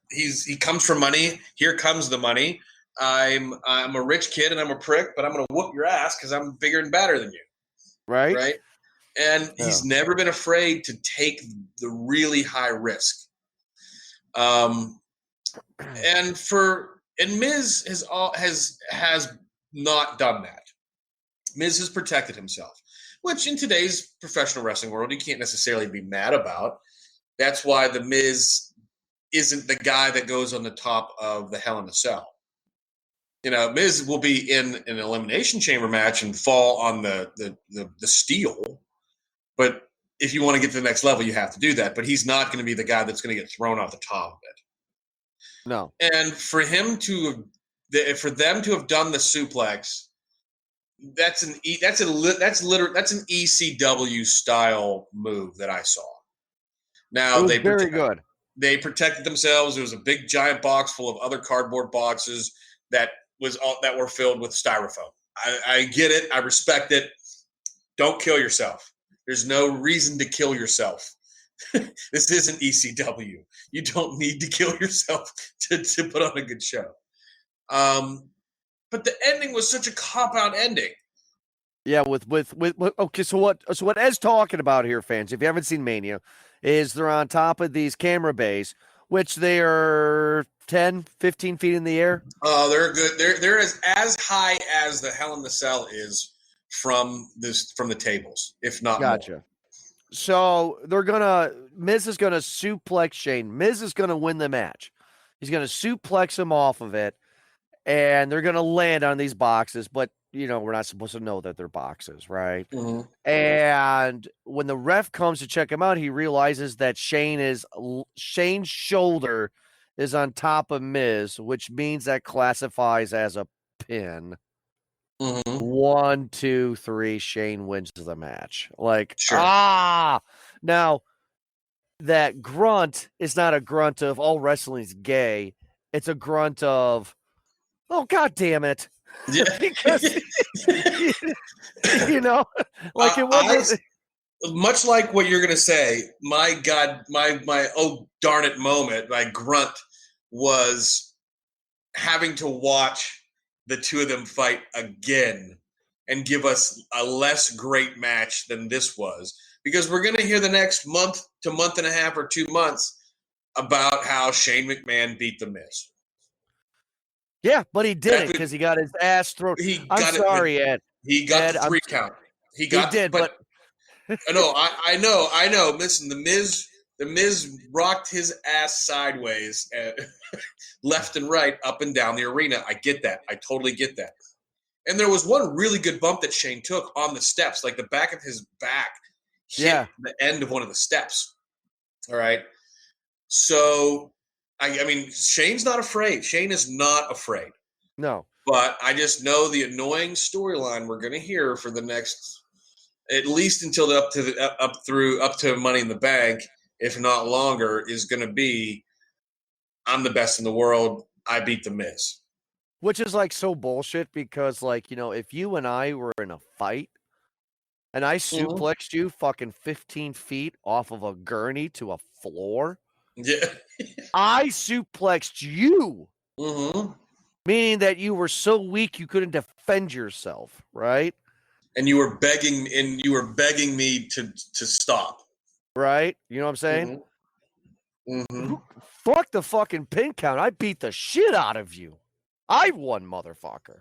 He comes from money. Here comes the money. I'm a rich kid and I'm a prick, but I'm going to whoop your ass because I'm bigger and badder than you. Right. Right. And he's never been afraid to take the really high risk. And Miz has not done that. Miz has protected himself, which in today's professional wrestling world, you can't necessarily be mad about. That's why the Miz isn't the guy that goes on the top of the Hell in a Cell. Miz will be in an elimination chamber match and fall on the steel. But if you want to get to the next level, you have to do that. But he's not going to be the guy that's going to get thrown off the top of it. No. And for them to have done the suplex, that's an ECW style move that I saw. Now very good. They protected themselves. There was a big giant box full of other cardboard boxes that were filled with styrofoam. I get it. I respect it. Don't kill yourself. There's no reason to kill yourself. This isn't ECW. You don't need to kill yourself to put on a good show. But the ending was such a cop-out ending. Yeah, okay, so what Ed's talking about here, fans, if you haven't seen Mania, is they're on top of these camera bays, which they are 10, 15 feet in the air. Oh, they're good. They're as high as the Hell in the Cell is from the tables, if not more. So Miz is gonna suplex Shane. Miz is gonna win the match. He's gonna suplex him off of it, and they're gonna land on these boxes, but we're not supposed to know that they're boxes, right? Mm-hmm. And when the ref comes to check him out, he realizes that Shane's shoulder is on top of Miz, which means that classifies as a pin. Mm-hmm. 1, 2, 3. Shane wins the match. Sure. Now that grunt is not a grunt of all wrestling's gay. It's a grunt of, oh, God damn it. Yeah. Because, it wasn't. Much like what you're going to say, my God, my oh, darn it moment, my grunt was having to watch the two of them fight again and give us a less great match than this was. Because we're going to hear the next month to month and a half or 2 months about how Shane McMahon beat The Miz. Yeah, but he didn't because he got his ass thrown. I'm sorry, Ed. He got the 3 count. He did, but no, I know. Listen, the Miz rocked his ass sideways, left and right, up and down the arena. I get that. I totally get that. And there was one really good bump that Shane took on the steps, like the back of his back hit the end of one of the steps. All right. So, I mean, Shane's not afraid. Shane is not afraid. No. But I just know the annoying storyline we're going to hear for the next, at least until up to Money in the Bank, if not longer, is going to be, I'm the best in the world. I beat The Miz. Which is so bullshit because if you and I were in a fight and I suplexed you fucking 15 feet off of a gurney to a floor. Yeah. I suplexed you. Mm-hmm. Meaning that you were so weak you couldn't defend yourself, right? And you were begging me to stop. Right? You know what I'm saying? Mm-hmm. Fuck the fucking pin count. I beat the shit out of you. I won, motherfucker.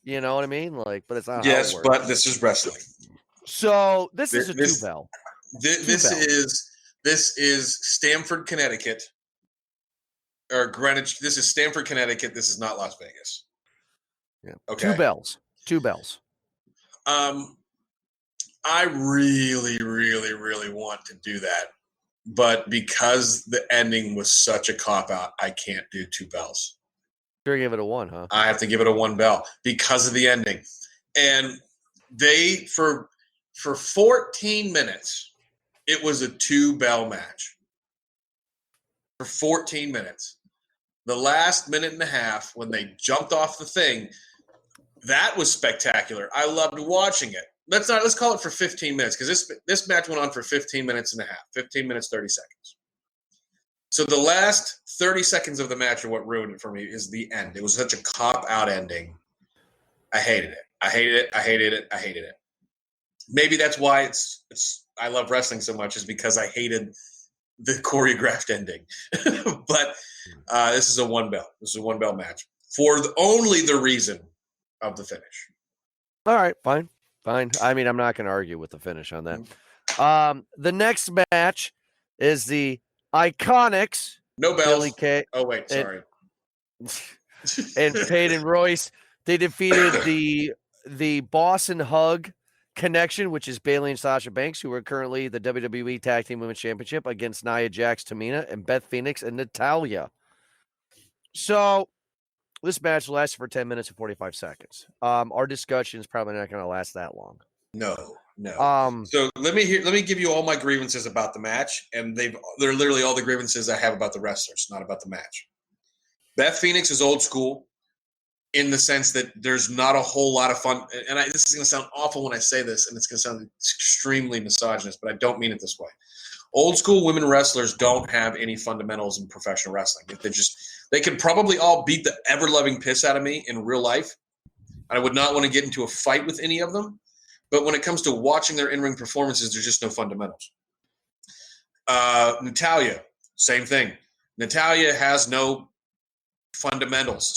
You know what I mean? But it's not. Yes, how it works. But this is wrestling. So this is a 2-bell. This is Stamford, Connecticut. or Greenwich. This is Stamford, Connecticut. This is not Las Vegas. Yeah. Okay. 2 bells. I really, really, really want to do that. But because the ending was such a cop-out, I can't do 2 bells. Sure, give it a 1, huh? I have to give it a 1 bell because of the ending. And they, for 14 minutes, it was a 2 bell match. For 14 minutes. The last minute and a half, when they jumped off the thing, that was spectacular. I loved watching it. Let's call it for 15 minutes, because this match went on for 15 minutes and a half, 15 minutes, 30 seconds. So the last 30 seconds of the match are what ruined it for me, is the end. It was such a cop-out ending. I hated it. I hated it. I hated it. I hated it. Maybe that's why it's I love wrestling so much, is because I hated the choreographed ending. But this is a 1 bell. This is a 1 bell match for only the reason of the finish. All right, fine. I mean, I'm not going to argue with the finish on that. The next match is the Iconics. No bells. Billy Kay. Oh, wait, sorry. And Peyton Royce. They defeated the Boston Hug Connection, which is Bayley and Sasha Banks, who are currently the WWE Tag Team Women's Championship, against Nia Jax, Tamina, and Beth Phoenix and Natalya. So this match lasted for 10 minutes and 45 seconds. Our discussion is probably not going to last that long. No. So let me give you all my grievances about the match, and they're literally all the grievances I have about the wrestlers, not about the match. Beth Phoenix is old school in the sense that there's not a whole lot of fun. And this is going to sound awful when I say this, and it's going to sound extremely misogynist, but I don't mean it this way. Old school women wrestlers don't have any fundamentals in professional wrestling. They could probably all beat the ever-loving piss out of me in real life. I would not want to get into a fight with any of them. But when it comes to watching their in-ring performances, there's just no fundamentals. Natalya, same thing. Natalya has no fundamentals.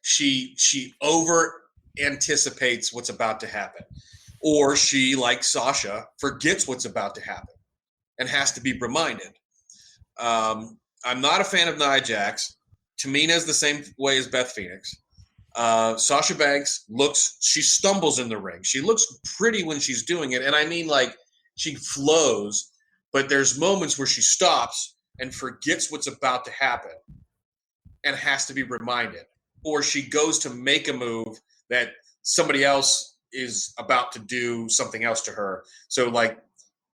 She over anticipates what's about to happen, or she, like Sasha, forgets what's about to happen and has to be reminded. I'm not a fan of Nia Jax. Tamina's the same way as Beth Phoenix. Sasha Banks she stumbles in the ring. She looks pretty when she's doing it. And I mean, like, she flows, but there's moments where she stops and forgets what's about to happen and has to be reminded. Or she goes to make a move that somebody else is about to do something else to her. So, like,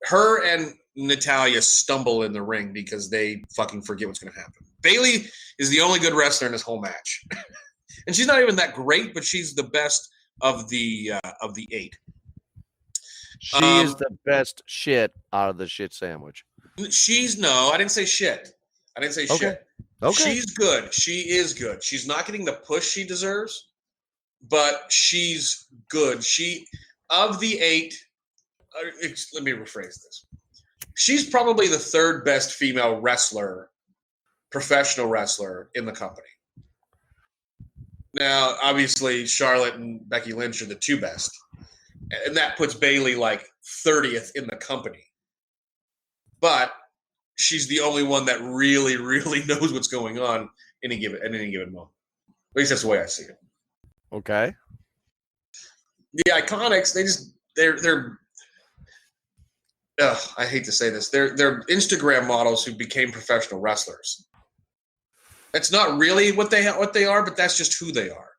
her and Natalya stumble in the ring because they fucking forget what's going to happen. Bayley is the only good wrestler in this whole match. And she's not even that great, but she's the best of the 8. She is the best shit out of the shit sandwich. I didn't say shit. Shit. Okay. She's good. She is good. She's not getting the push she deserves, but she's good. Of the 8, let me rephrase this. She's probably the 3rd best female professional wrestler in the company. Now, obviously, Charlotte and Becky Lynch are the 2 best. And that puts Bayley like 30th in the company. But she's the only one that really, really knows what's going on at any given moment. At least that's the way I see it. Okay. The Iconics, they're I hate to say this. They're Instagram models who became professional wrestlers. That's not really what they are, but that's just who they are.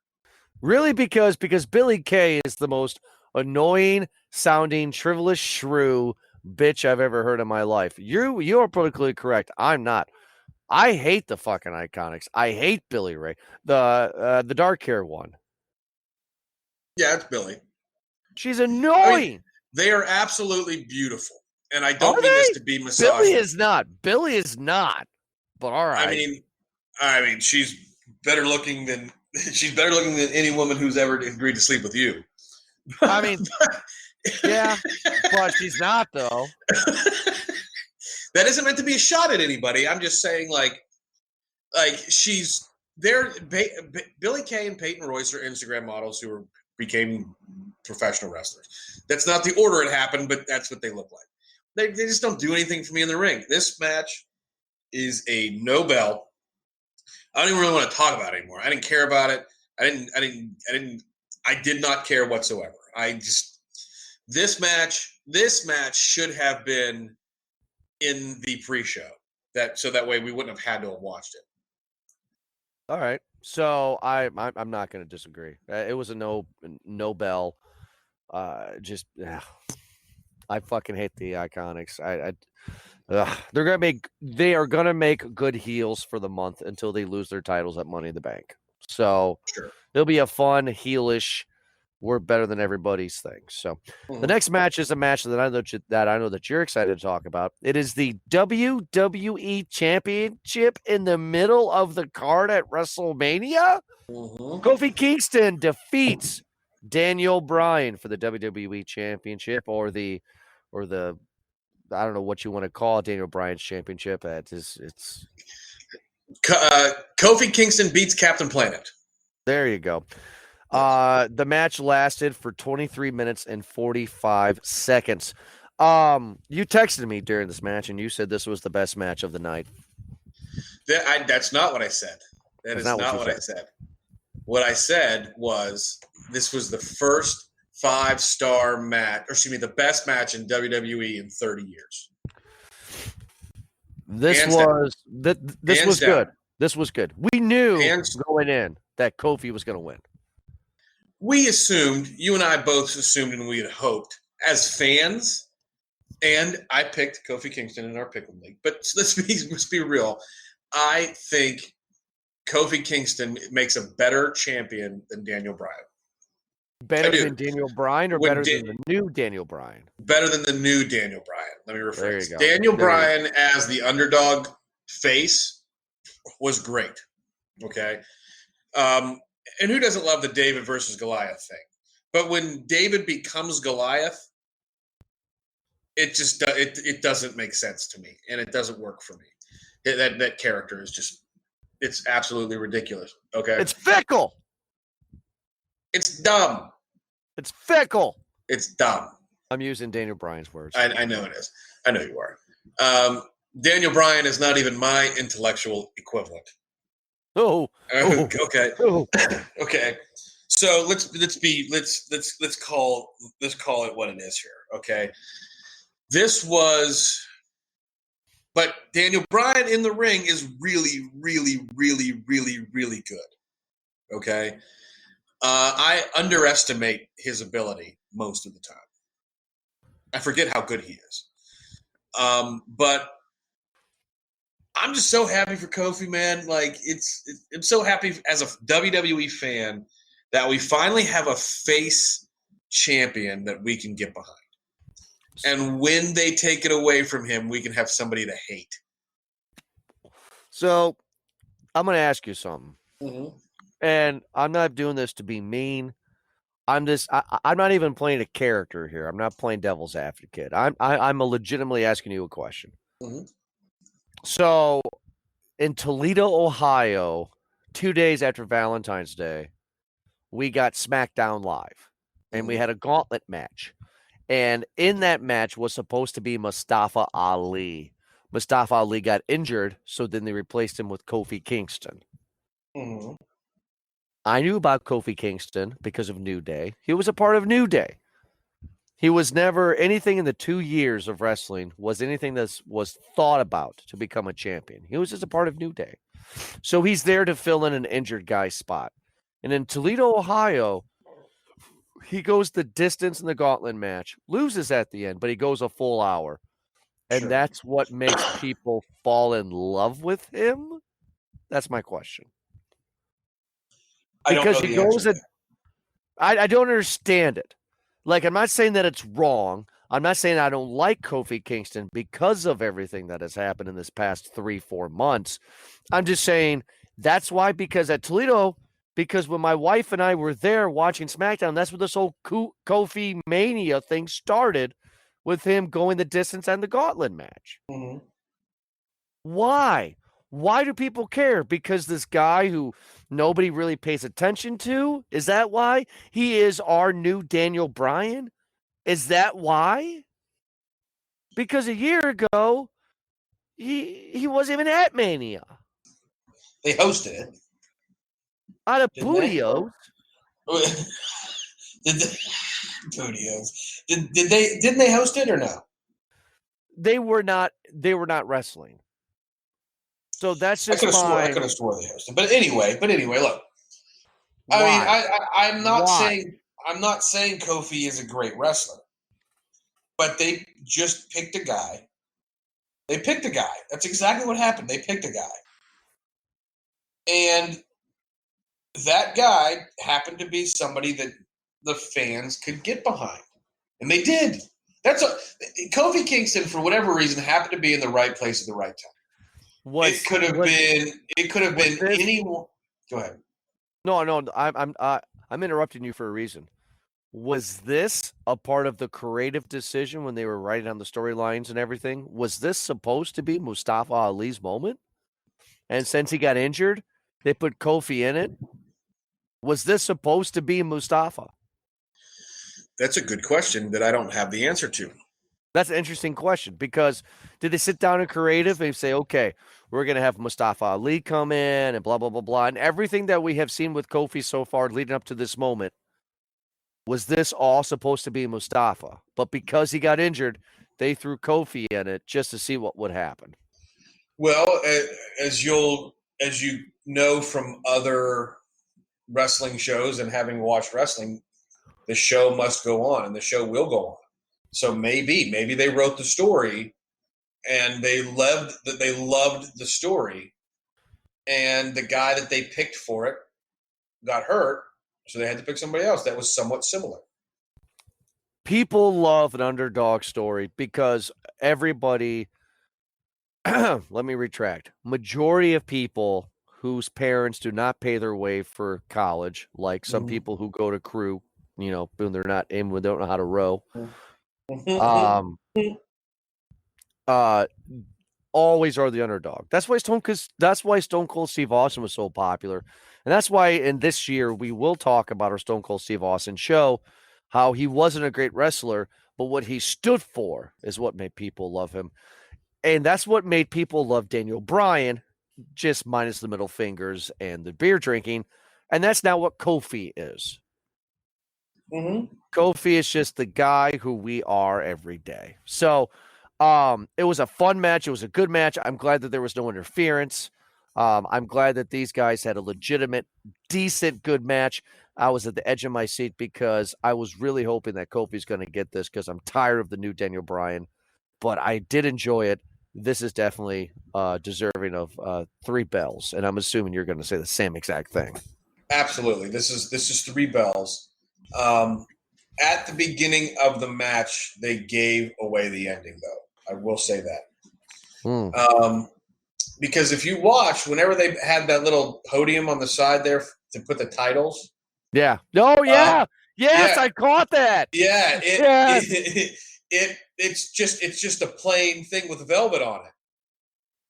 Really, because Billy Kay is the most annoying sounding, frivolous shrew bitch I've ever heard in my life. You are politically correct. I'm not. I hate the fucking Iconics. I hate Billy Ray, the dark hair one. Yeah, it's Billy. She's annoying. I mean, they are absolutely beautiful, and I don't mean this to be misogynist. Billy is not. But all right. I mean, she's better looking than any woman who's ever agreed to sleep with you. I mean, yeah, but she's not, though. That isn't meant to be a shot at anybody. I'm just saying, like she's there. Billy Kay and Peyton Royce are Instagram models who became professional wrestlers. That's not the order it happened, but that's what they look like. They just don't do anything for me in the ring. This match is a no bell. I don't even really want to talk about it anymore. I didn't care about it. I did not care whatsoever. This match should have been in the pre-show. So that way we wouldn't have had to have watched it. All right. So I'm not going to disagree. It was a no bell. I fucking hate the Iconics. They are gonna make good heels for the month until they lose their titles at Money in the Bank. So sure. It'll be a fun heelish. We're better than everybody's thing. So the next match is a match that I know that you're excited to talk about. It is the WWE Championship in the middle of the card at WrestleMania. Kofi Kingston defeats Daniel Bryan for the WWE Championship, or the I don't know what you want to call Daniel Bryan's championship. It's Kofi Kingston beats Captain Planet. There you go. The match lasted for 23 minutes and 45 seconds. You texted me during this match, and you said this was the best match of the night. That's not what I said. That is not what I said. What I said was this was the first 5-star match, or excuse me, the best match in WWE in 30 years. This was good. This was good. We knew going in that Kofi was going to win. We assumed, you and I both assumed, and we had hoped as fans, and I picked Kofi Kingston in our pick'em league. But let's be real. I think Kofi Kingston makes a better champion than Daniel Bryan. Better than Daniel Bryan, or better than the new Daniel Bryan? Better than the new Daniel Bryan. Let me rephrase. Daniel Bryan as the underdog face was great. Okay. And who doesn't love the David versus Goliath thing? But when David becomes Goliath, it doesn't make sense to me, and it doesn't work for me. That character is it's absolutely ridiculous. Okay, it's fickle. It's dumb. It's fickle. It's dumb. I'm using Daniel Bryan's words. I know it is. I know you are. Daniel Bryan is not even my intellectual equivalent. Okay. Okay. So let's call it what it is here. Okay. But Daniel Bryan in the ring is really, really, really, really, really good. Okay. I underestimate his ability most of the time. I forget how good he is. But I'm just so happy for Kofi, man. Like I'm so happy as a WWE fan that we finally have a face champion that we can get behind. And when they take it away from him, we can have somebody to hate. So I'm going to ask you something. Mm-hmm. And I'm not doing this to be mean. I'm not even playing a character here. I'm not playing devil's advocate. I'm legitimately asking you a question. Mm-hmm. So in Toledo, Ohio, 2 days after Valentine's Day, we got SmackDown Live, and we had a gauntlet match. And in that match was supposed to be Mustafa Ali. Mustafa Ali got injured, so then they replaced him with Kofi Kingston. Mm-hmm. I knew about Kofi Kingston because of New Day. He was a part of New Day. He was never anything in the 2 years of wrestling was anything that was thought about to become a champion. He was just a part of New Day. So he's there to fill in an injured guy's spot. And in Toledo, Ohio, he goes the distance in the gauntlet match, loses at the end, but he goes a full hour. And that's what makes people fall in love with him? That's my question. Because he goes I don't understand it. Like, I'm not saying that it's wrong. I'm not saying I don't like Kofi Kingston because of everything that has happened in this past 3-4 months. I'm just saying that's why, because at Toledo, because when my wife and I were there watching SmackDown, that's where this whole Kofi Mania thing started, with him going the distance and the gauntlet match. Mm-hmm. Why? Why do people care? Because this guy who nobody really pays attention to? Is that why? He is our new Daniel Bryan? Is that why? Because a year ago, he wasn't even at Mania. They hosted it. Out of Bootios. Bootios. Didn't they host it or no? They were not wrestling. So that's just I could have swore they hosted. But anyway, look. Why? I mean, I'm not saying Kofi is a great wrestler. But they just picked a guy. That's exactly what happened. They picked a guy. And that guy happened to be somebody that the fans could get behind. And they did. Kofi Kingston, for whatever reason, happened to be in the right place at the right time. It could have been anyone. Go ahead. No, I'm interrupting you for a reason. Was this a part of the creative decision when they were writing down the storylines and everything? Was this supposed to be Mustafa Ali's moment? And since he got injured, they put Kofi in it? Was this supposed to be Mustafa? That's a good question that I don't have the answer to. That's an interesting question because did they sit down in creative and say, okay, we're going to have Mustafa Ali come in and blah, blah, blah, blah. And everything that we have seen with Kofi so far leading up to this moment, was this all supposed to be Mustafa? But because he got injured, they threw Kofi in it just to see what would happen. Well, as you know from other wrestling shows and having watched wrestling, the show must go on and the show will go on. So maybe they wrote the story and they loved the story, and the guy that they picked for it got hurt, so they had to pick somebody else that was somewhat similar. People love an underdog story because everybody, let me retract, majority of people whose parents do not pay their way for college, like some people who go to crew, when they're not in, when they don't know how to row, always are the underdog. That's why Stone Cold Steve Austin was so popular. And that's why in this year we will talk about our Stone Cold Steve Austin show, how he wasn't a great wrestler, but what he stood for is what made people love him. And that's what made people love Daniel Bryan, just minus the middle fingers and the beer drinking. And that's now what Kofi is. Kofi is just the guy who we are every day. So it was a fun match. It was a good match. I'm glad that there was no interference. I'm glad that these guys had a legitimate, decent, good match. I was at the edge of my seat because I was really hoping that Kofi's going to get this because I'm tired of the new Daniel Bryan. But I did enjoy it. This is definitely deserving of 3 bells, and I'm assuming you're going to say the same exact thing. Absolutely, this is 3 bells. At the beginning of the match, they gave away the ending, though. I will say that. Because if you watch, whenever they had that little podium on the side there to put the titles. Yeah. Oh, yeah. Yes, I caught that. Yeah. It's just a plain thing with velvet on it.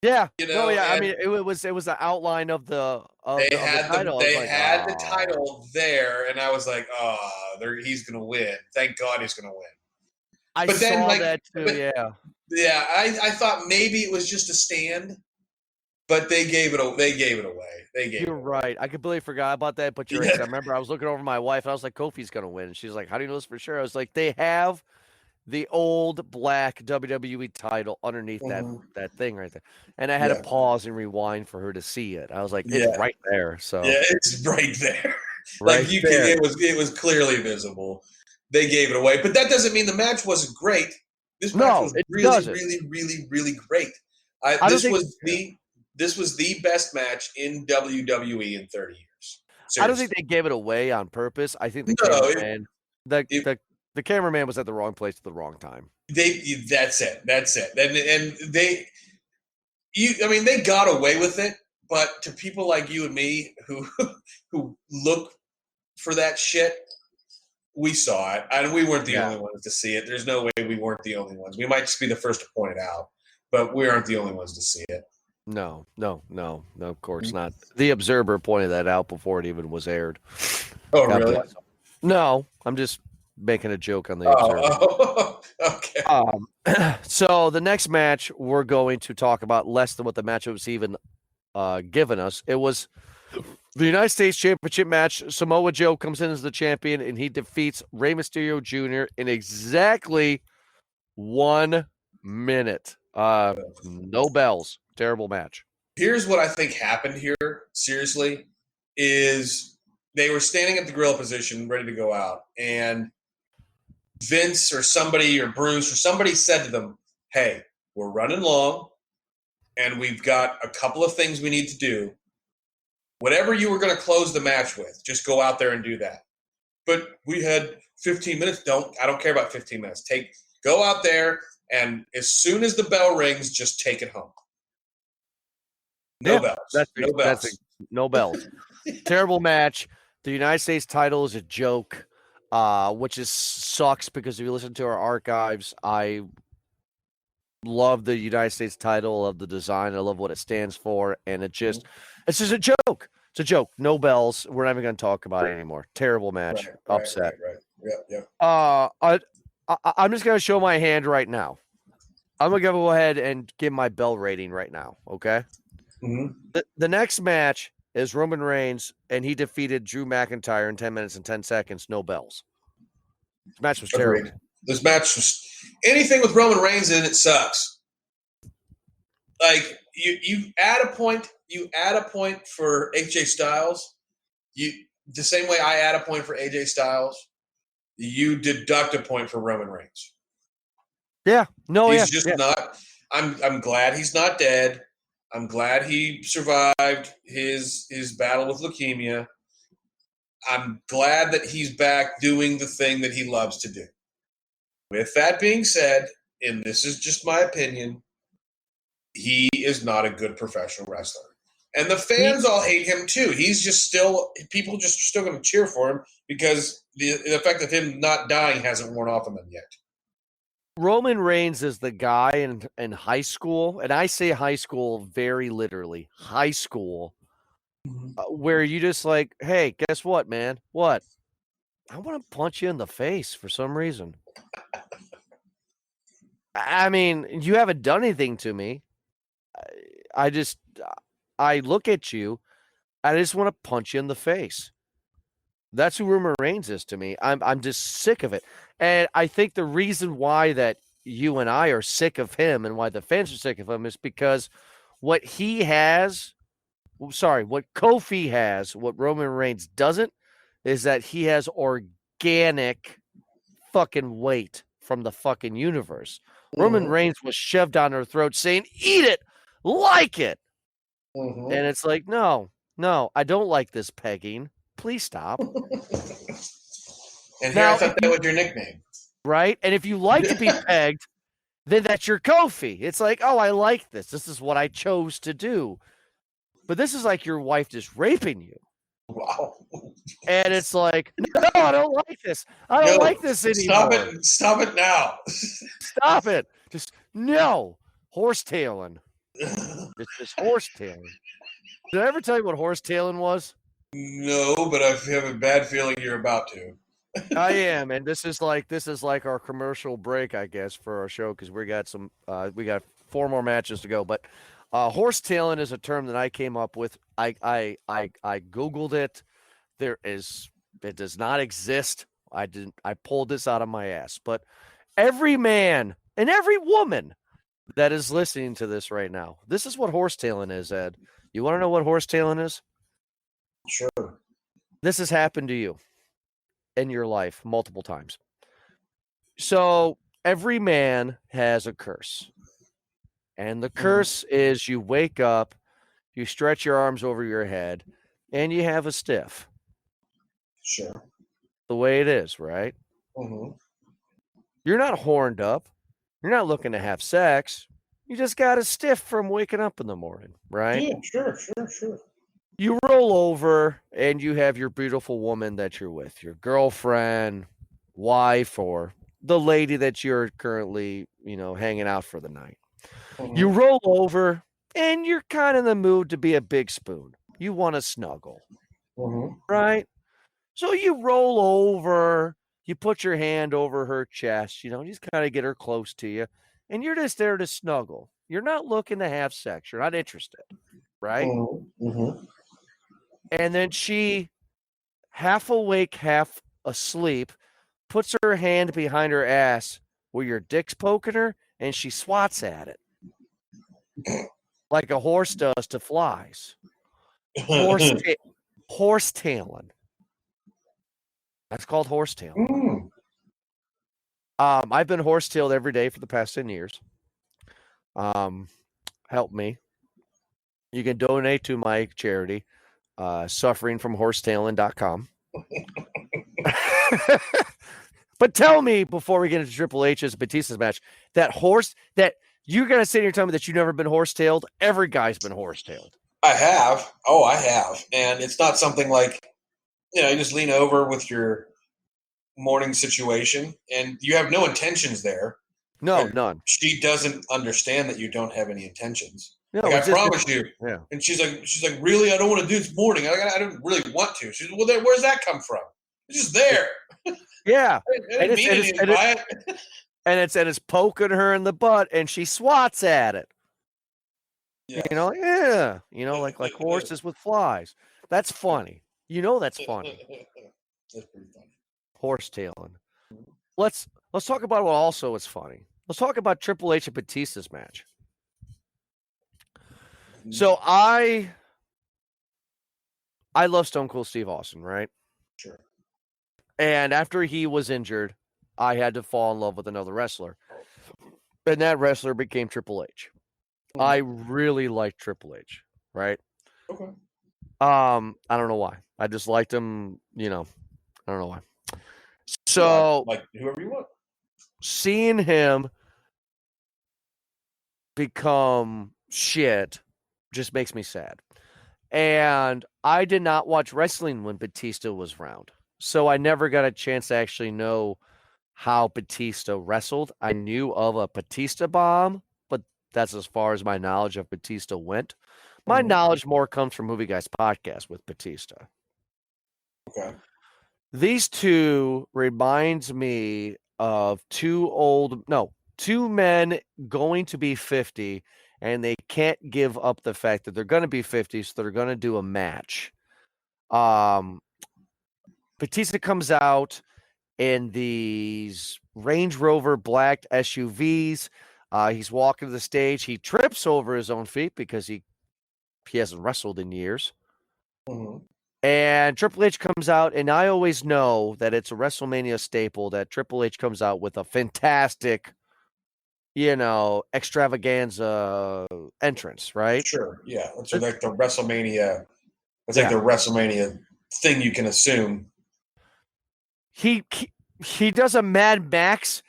Yeah. I mean, it was the outline of the title. They had the title there, and I was like, he's gonna win. Thank God he's gonna win. I saw that too. Yeah. I thought maybe it was just a stand, but they gave it away. You're right. I completely forgot about that, but you're right. I remember I was looking over my wife, and I was like, Kofi's gonna win. And she's like, how do you know this for sure? I was like, they have the old black WWE title underneath that thing right there. And I had to pause and rewind for her to see it. I was like, it's right there. So it's right there. It was clearly visible. They gave it away. But that doesn't mean the match wasn't great. This match was really great. This was the best match in WWE in 30 years. Seriously. I don't think they gave it away on purpose. I think the cameraman was at the wrong place at the wrong time. That's it. And they got away with it, but to people like you and me who look for that shit, we saw it, and we weren't the only ones to see it. There's no way we weren't the only ones. We might just be the first to point it out, but we aren't the only ones to see it. No, of course not. The Observer pointed that out before it even was aired. Oh, really? No, I'm just making a joke on the Observer. Okay. So the next match we're going to talk about less than what the match was even given us. It was the United States Championship match. Samoa Joe comes in as the champion, and he defeats Rey Mysterio Jr. in exactly 1 minute. No bells. Terrible match. Here's what I think happened here, seriously, is they were standing at the grill position, ready to go out, and Vince or somebody or Bruce or somebody said to them, hey, we're running long, and we've got a couple of things we need to do. Whatever you were going to close the match with, just go out there and do that. But we had 15 minutes. I don't care about 15 minutes. Go out there, and as soon as the bell rings, just take it home. No bells. No bells. Terrible match. The United States title is a joke, which sucks because if you listen to our archives, I love the United States title, I love the design, I love what it stands for, and it's just a joke. It's a joke. No bells. We're not even going to talk about it anymore. Terrible match. Upset. Right. I'm just going to show my hand right now. I'm going to go ahead and give my bell rating right now, okay? Mm-hmm. The next match is Roman Reigns, and he defeated Drew McIntyre in 10 minutes and 10 seconds. No bells. This match was terrible. This match was anything with Roman Reigns in it sucks. Like you add a point for AJ Styles. The same way I add a point for AJ Styles, you deduct a point for Roman Reigns. Yeah. No, he's just not. I'm glad he's not dead. I'm glad he survived his battle with leukemia. I'm glad that he's back doing the thing that he loves to do. With that being said, and this is just my opinion, he is not a good professional wrestler. And the fans all hate him too. He's just people just still going to cheer for him because the effect of him not dying hasn't worn off on them yet. Roman Reigns is the guy in high school, and I say high school very literally, high school, where you just like, hey, guess what, man? What? I want to punch you in the face for some reason. I mean, you haven't done anything to me. I look at you, I just want to punch you in the face. That's who Roman Reigns is to me. I'm just sick of it. And I think the reason why that you and I are sick of him and why the fans are sick of him is because what Kofi has, what Roman Reigns doesn't, is that he has organic fucking weight from the fucking universe. Roman Reigns was shoved down her throat saying, eat it, like it. And it's like, no, I don't like this pegging. Please stop. And now, I thought that was your nickname. Right? And if you like to be pegged, then that's your Kofi. It's like, oh, I like this. This is what I chose to do. But this is like your wife just raping you. Wow. And it's like, no, I don't like this. I don't like this anymore. Stop it now. Stop it. Just, no. Horsetailing. It's horsetail. Did I ever tell you what horsetail was? No, but I have a bad feeling you're about to. I am, and this is like our commercial break, I guess, for our show because we got 4 more matches to go. But horsetailing is a term that I came up with. I Googled it. It does not exist. I pulled this out of my ass. But every man and every woman that is listening to this right now, this is what horsetailing is, Ed. You want to know what horsetailing is? Sure. This has happened to you in your life multiple times. So every man has a curse. And the curse is you wake up, you stretch your arms over your head, and you have a stiff. Sure. The way it is, right? You're not horned up. You're not looking to have sex. You just got a stiff from waking up in the morning, right? Yeah, sure. You roll over and you have your beautiful woman that you're with, your girlfriend, wife, or the lady that you're currently, hanging out for the night. You roll over and you're kind of in the mood to be a big spoon. You want to snuggle, right? So you roll over, you put your hand over her chest, just kind of get her close to you, and you're just there to snuggle. You're not looking to have sex. You're not interested. right? Mm-hmm. And then she, half awake, half asleep, puts her hand behind her ass where your dick's poking her, and she swats at it like a horse does to flies. Horsetailing. That's called horsetailing. I've been horsetailed every day for the past 10 years. Help me. You can donate to my charity, sufferingfromhorsetailing.com. But tell me before we get into Triple H's Batista's match, that you're going to sit here and tell me that you've never been horsetailed? Every guy's been horsetailed. I have. Oh, I have. And it's not something like, you just lean over with your morning situation and you have no intentions there. No, none. She doesn't understand that you don't have any intentions. No, I promise you. Yeah. And she's like, really? I don't want to do this morning. I don't really want to. She's well, then where's that come from? It's just there. Yeah. I didn't mean anything by it. And it's poking her in the butt, and she swats at it. Yes. Like horses with flies. That's funny. That's funny. That's pretty funny. Horsetailing. Let's talk about what also is funny. Let's talk about Triple H and Batista's match. So I love Stone Cold Steve Austin, right? Sure. And after he was injured, I had to fall in love with another wrestler. And that wrestler became Triple H. Mm-hmm. I really liked Triple H, right? Okay. I don't know why. I just liked him, I don't know why. So like whoever you want. Seeing him become shit just makes me sad. And I did not watch wrestling when Batista was around. So I never got a chance to actually know how Batista wrestled. I knew of a Batista bomb, but that's as far as my knowledge of Batista went. My knowledge more comes from Movie Guys podcast with Batista. Okay. These two reminds me of two men going to be 50, and they can't give up the fact that they're going to be 50, so they're going to do a match. Batista comes out in these Range Rover black SUVs. He's walking to the stage. He trips over his own feet because he hasn't wrestled in years. Mm-hmm. And Triple H comes out, and I always know that it's a WrestleMania staple that Triple H comes out with a fantastic, extravaganza entrance, right? Sure, yeah. That's like the WrestleMania. That's like the WrestleMania thing you can assume. He does a Mad Max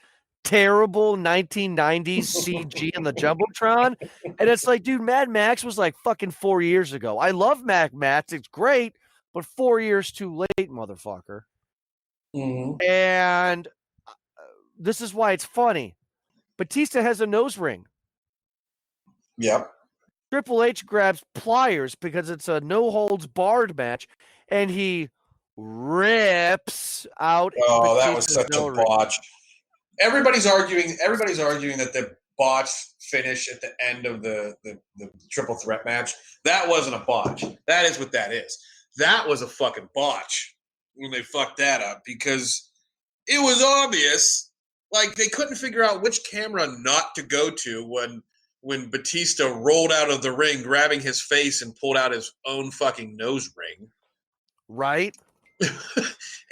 terrible 1990s CG in the Jumbotron, and it's like, dude, Mad Max was like fucking 4 years ago. I love Mad Max; it's great, but 4 years too late, motherfucker. Mm-hmm. And this is why it's funny. Batista has a nose ring. Yep. Triple H grabs pliers because it's a no holds barred match, and he rips out. Oh, that was such a botch. Everybody's arguing that the botch finish at the end of the triple threat match, that wasn't a botch. That is what that is. That was a fucking botch when they fucked that up, because it was obvious. Like, they couldn't figure out which camera not to go to when Batista rolled out of the ring, grabbing his face and pulled out his own fucking nose ring. Right.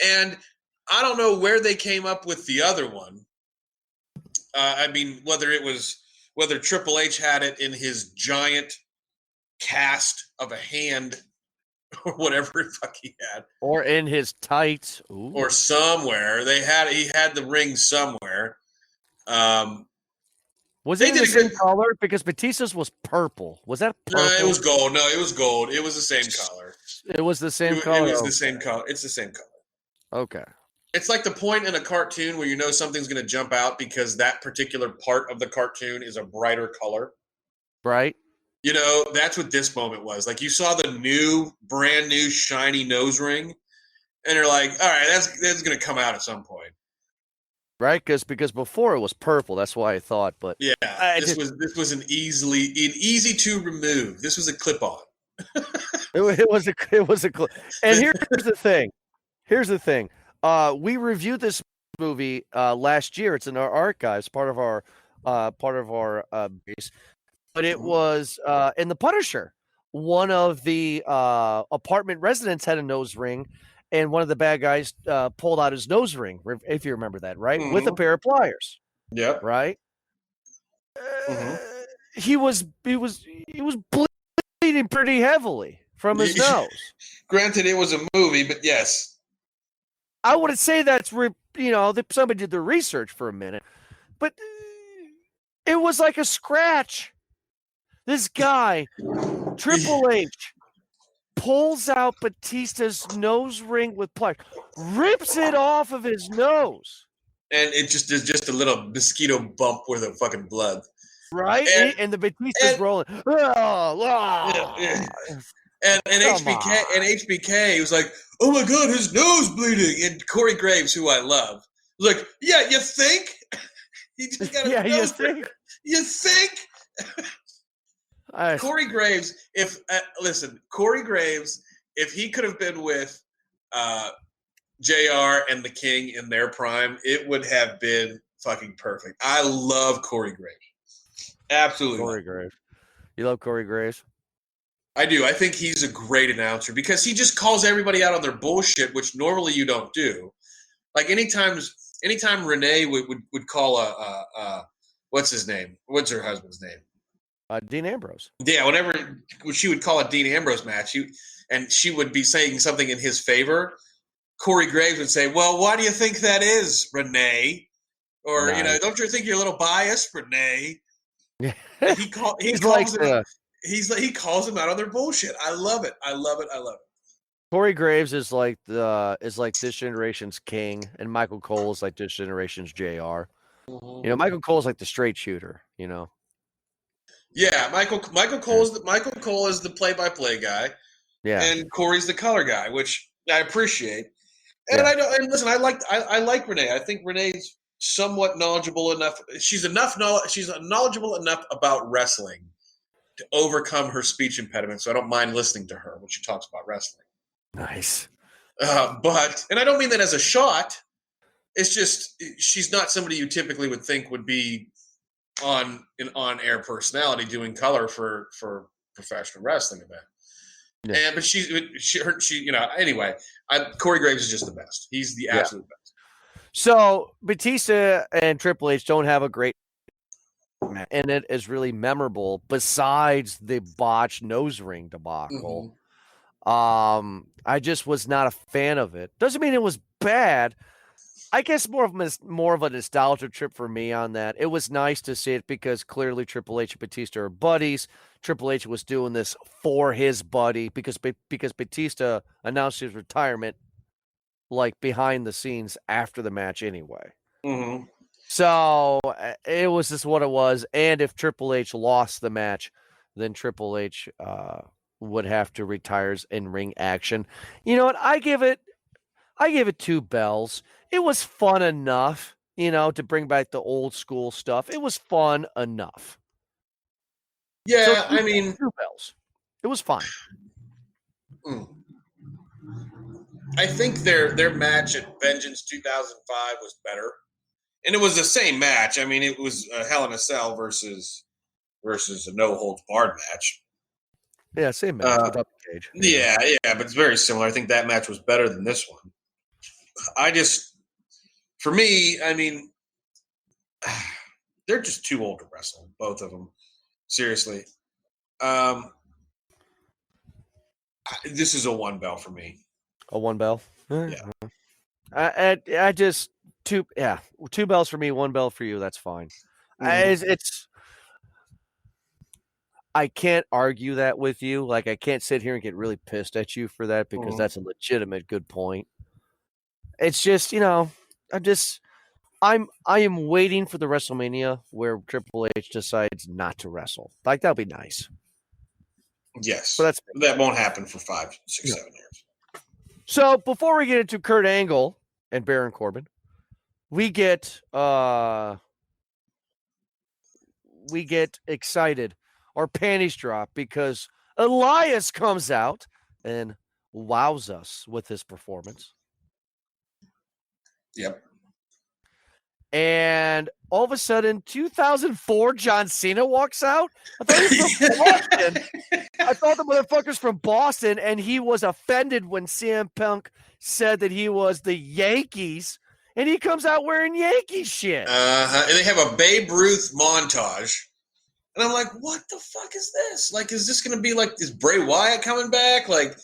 And I don't know where they came up with the other one. I mean, whether Triple H had it in his giant cast of a hand or whatever the fuck he had, or in his tights. Ooh. Or somewhere he had the ring somewhere. Was it the same color? Because Batista's was purple. Was that purple? No, it was gold. No, it was gold. It was the same color. It was the same color. It was the same color. It's the same color. Okay. It's like the point in a cartoon where something's going to jump out because that particular part of the cartoon is a brighter color. Right. That's what this moment was. Like, you saw the brand new shiny nose ring, and you're like, all right, that's going to come out at some point. Right, because before it was purple. That's why I thought. But yeah, this was an easy to remove. This was a clip-on. It was a and here's the thing. Here's the thing. We reviewed this movie last year. It's in our archives, part of our base. But it was in The Punisher. One of the apartment residents had a nose ring, and one of the bad guys pulled out his nose ring, if you remember that, right? With a pair of pliers. Yep. Right? He was bleeding pretty heavily from his nose. Granted, it was a movie, but yes. I wouldn't say that's, somebody did the research for a minute, but it was like a scratch. This guy, Triple H, pulls out Batista's nose ring with pliers, rips it off of his nose. And it just is just a little mosquito bump with the fucking blood. Right? And the Batista's rolling. And HBK was like, oh my God, his nose bleeding. And Corey Graves, who I love, was like, yeah, you think? He just got a nose ring. You think? Corey Graves, Corey Graves, if he could have been with JR and the King in their prime, it would have been fucking perfect. I love Corey Graves. Absolutely. Corey Graves. You love Corey Graves? I do. I think he's a great announcer because he just calls everybody out on their bullshit, which normally you don't do. Like anytime Renee would call what's his name? What's her husband's name? Dean Ambrose. Yeah, whenever she would call a Dean Ambrose match, and she would be saying something in his favor, Corey Graves would say, well, why do you think that is, Renee? Or, nice. Don't you think you're a little biased, Renee? Yeah. He calls him out on their bullshit. I love it. Corey Graves is like this generation's King, and Michael Cole is like this generation's JR. Mm-hmm. Michael Cole is like the straight shooter, Yeah, Michael Cole is the play-by-play guy. Yeah. And Corey's the color guy, which I appreciate. And listen, I like Renee. I think Renee's somewhat knowledgeable enough. She's knowledgeable enough about wrestling to overcome her speech impediment. So I don't mind listening to her when she talks about wrestling. Nice. And I don't mean that as a shot. It's just she's not somebody you typically would think would be an on-air personality doing color for professional wrestling event. Yeah. Anyway, Corey Graves is just the best. He's the absolute best. So Batista and Triple H don't have a great match, and it is really memorable besides the botched nose ring debacle. Mm-hmm. I just was not a fan of it. Doesn't mean it was bad. I guess more of a nostalgia trip for me on that. It was nice to see it because clearly Triple H and Batista are buddies. Triple H was doing this for his buddy because Batista announced his retirement like behind the scenes after the match anyway. Mm-hmm. So it was just what it was. And if Triple H lost the match, then Triple H would have to retire in ring action. You know what? I give it 2 bells. It was fun enough, to bring back the old school stuff. It was fun enough. Yeah, so 2 bells. It was fine. I think their match at Vengeance 2005 was better. And it was the same match. I mean, it was a Hell in a Cell versus a no-holds-barred match. Yeah, same match without the cage. Yeah, but it's very similar. I think that match was better than this one. For me, I mean, they're just too old to wrestle, both of them. Seriously. This is a 1 bell for me. A 1 bell? Yeah. I just 2 bells for me, 1 bell for you. That's fine. Mm-hmm. I can't argue that with you. Like, I can't sit here and get really pissed at you for that because that's a legitimate good point. It's just, I am waiting for the WrestleMania where Triple H decides not to wrestle. Like, that'll be nice. Yes. But that won't happen for 5, 6, 7 years. So before we get into Kurt Angle and Baron Corbin, we get excited. Our panties drop because Elias comes out and wows us with his performance. Yep. And all of a sudden, 2004, John Cena walks out. I thought he was from Boston. I thought the motherfucker's from Boston, and he was offended when CM Punk said that he was the Yankees, and he comes out wearing Yankee shit. And they have a Babe Ruth montage. And I'm like, what the fuck is this? Like, is this going to be like, is Bray Wyatt coming back? Like,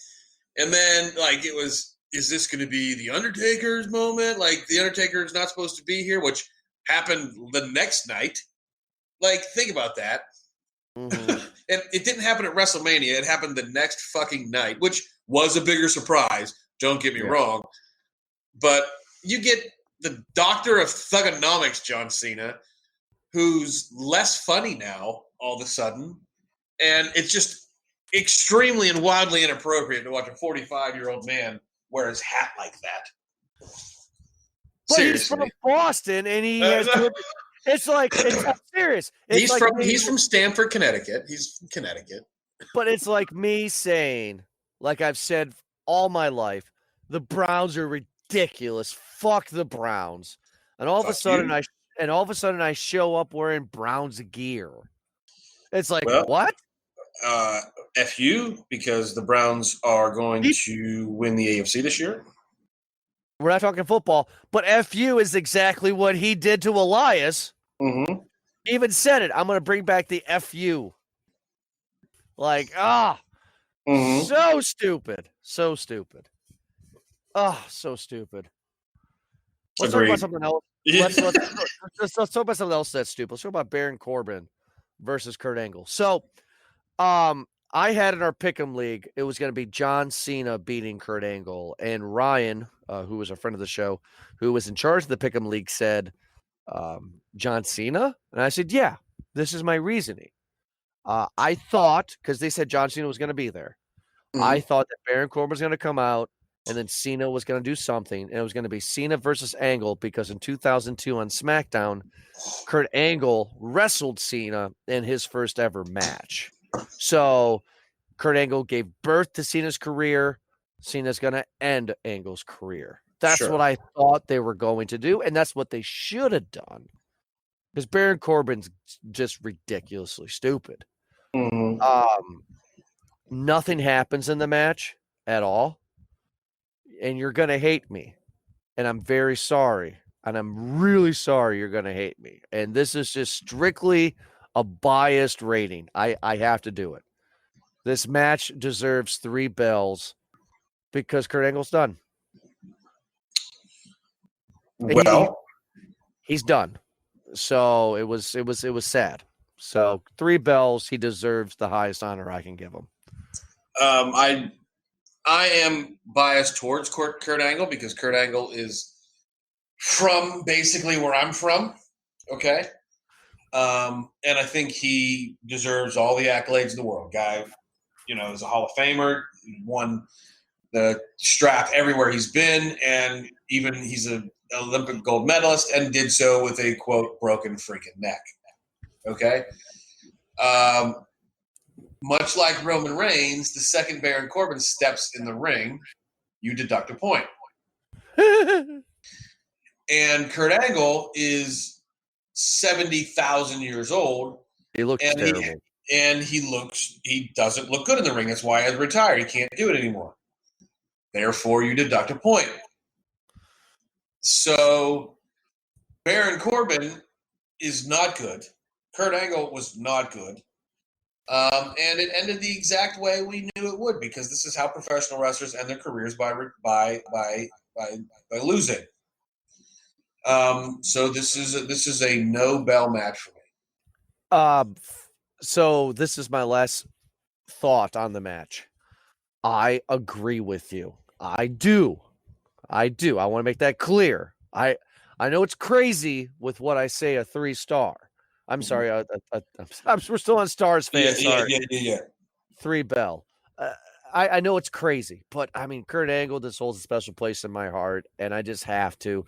and then, like, it was, is this going to be The Undertaker's moment? Like, The Undertaker is not supposed to be here, which happened the next night. Like, think about that. Mm-hmm. And it didn't happen at WrestleMania. It happened the next fucking night, which was a bigger surprise. Don't get me wrong. But you get the doctor of thugonomics, John Cena, who's less funny now all of a sudden. And it's just extremely and wildly inappropriate to watch a 45-year-old man wear his hat like that. But seriously. He's from Boston, and he has it's like, it's not serious. It's he's from Stamford, Connecticut. He's from Connecticut. But it's like me saying, like I've said all my life, the Browns are ridiculous. Fuck the Browns. And all of a sudden I show up wearing Browns gear. It's like, what? F you, because the Browns are going to win the AFC this year. We're not talking football, but F you is exactly what he did to Elias. Mm-hmm. He even said it. I'm going to bring back the F you. Like, so stupid. So stupid. So stupid. Let's talk about something else. Let's talk about something else that's stupid. Let's talk about Baron Corbin versus Kurt Angle. So, I had in our Pick'em League, it was going to be John Cena beating Kurt Angle. And Ryan, who was a friend of the show, who was in charge of the Pick'em League, said, John Cena? And I said, yeah, this is my reasoning. I thought, because they said John Cena was going to be there, I thought that Baron Corbin was going to come out, and then Cena was going to do something, and it was going to be Cena versus Angle, because in 2002 on SmackDown, Kurt Angle wrestled Cena in his first ever match. So Kurt Angle gave birth to Cena's career. Cena's going to end Angle's career. That's what I thought they were going to do, and that's what they should have done. Because Baron Corbin's just ridiculously stupid. Mm-hmm. Nothing happens in the match at all. And you're going to hate me. And I'm very sorry. And I'm really sorry you're going to hate me. And this is just strictly a biased rating. I have to do it. This match deserves 3 bells because Kurt Angle's done. Well, he's done. So it was sad. So 3 bells. He deserves the highest honor I can give him. I am biased towards Kurt Angle because Kurt Angle is from basically where I'm from. Okay. And I think he deserves all the accolades in the world. Guy, is a Hall of Famer, won the strap everywhere he's been, and even he's an Olympic gold medalist and did so with a, quote, broken freaking neck. Okay? Much like Roman Reigns, the second Baron Corbin steps in the ring, you deduct a point. And Kurt Angle is 70,000 years old. He looks terrible. He doesn't look good in the ring. That's why he's retired. He can't do it anymore. Therefore, you deduct a point. So, Baron Corbin is not good. Kurt Angle was not good. And it ended the exact way we knew it would, because this is how professional wrestlers end their careers, by losing. So this is a no bell match for me. So this is my last thought on the match. I agree with you. I do. I want to make that clear. I know it's crazy with what I say, a 3-star. I'm sorry. We're still on stars, fans. Yeah. 3 bell. I know it's crazy, but I mean, Kurt Angle just holds a special place in my heart, and I just have to.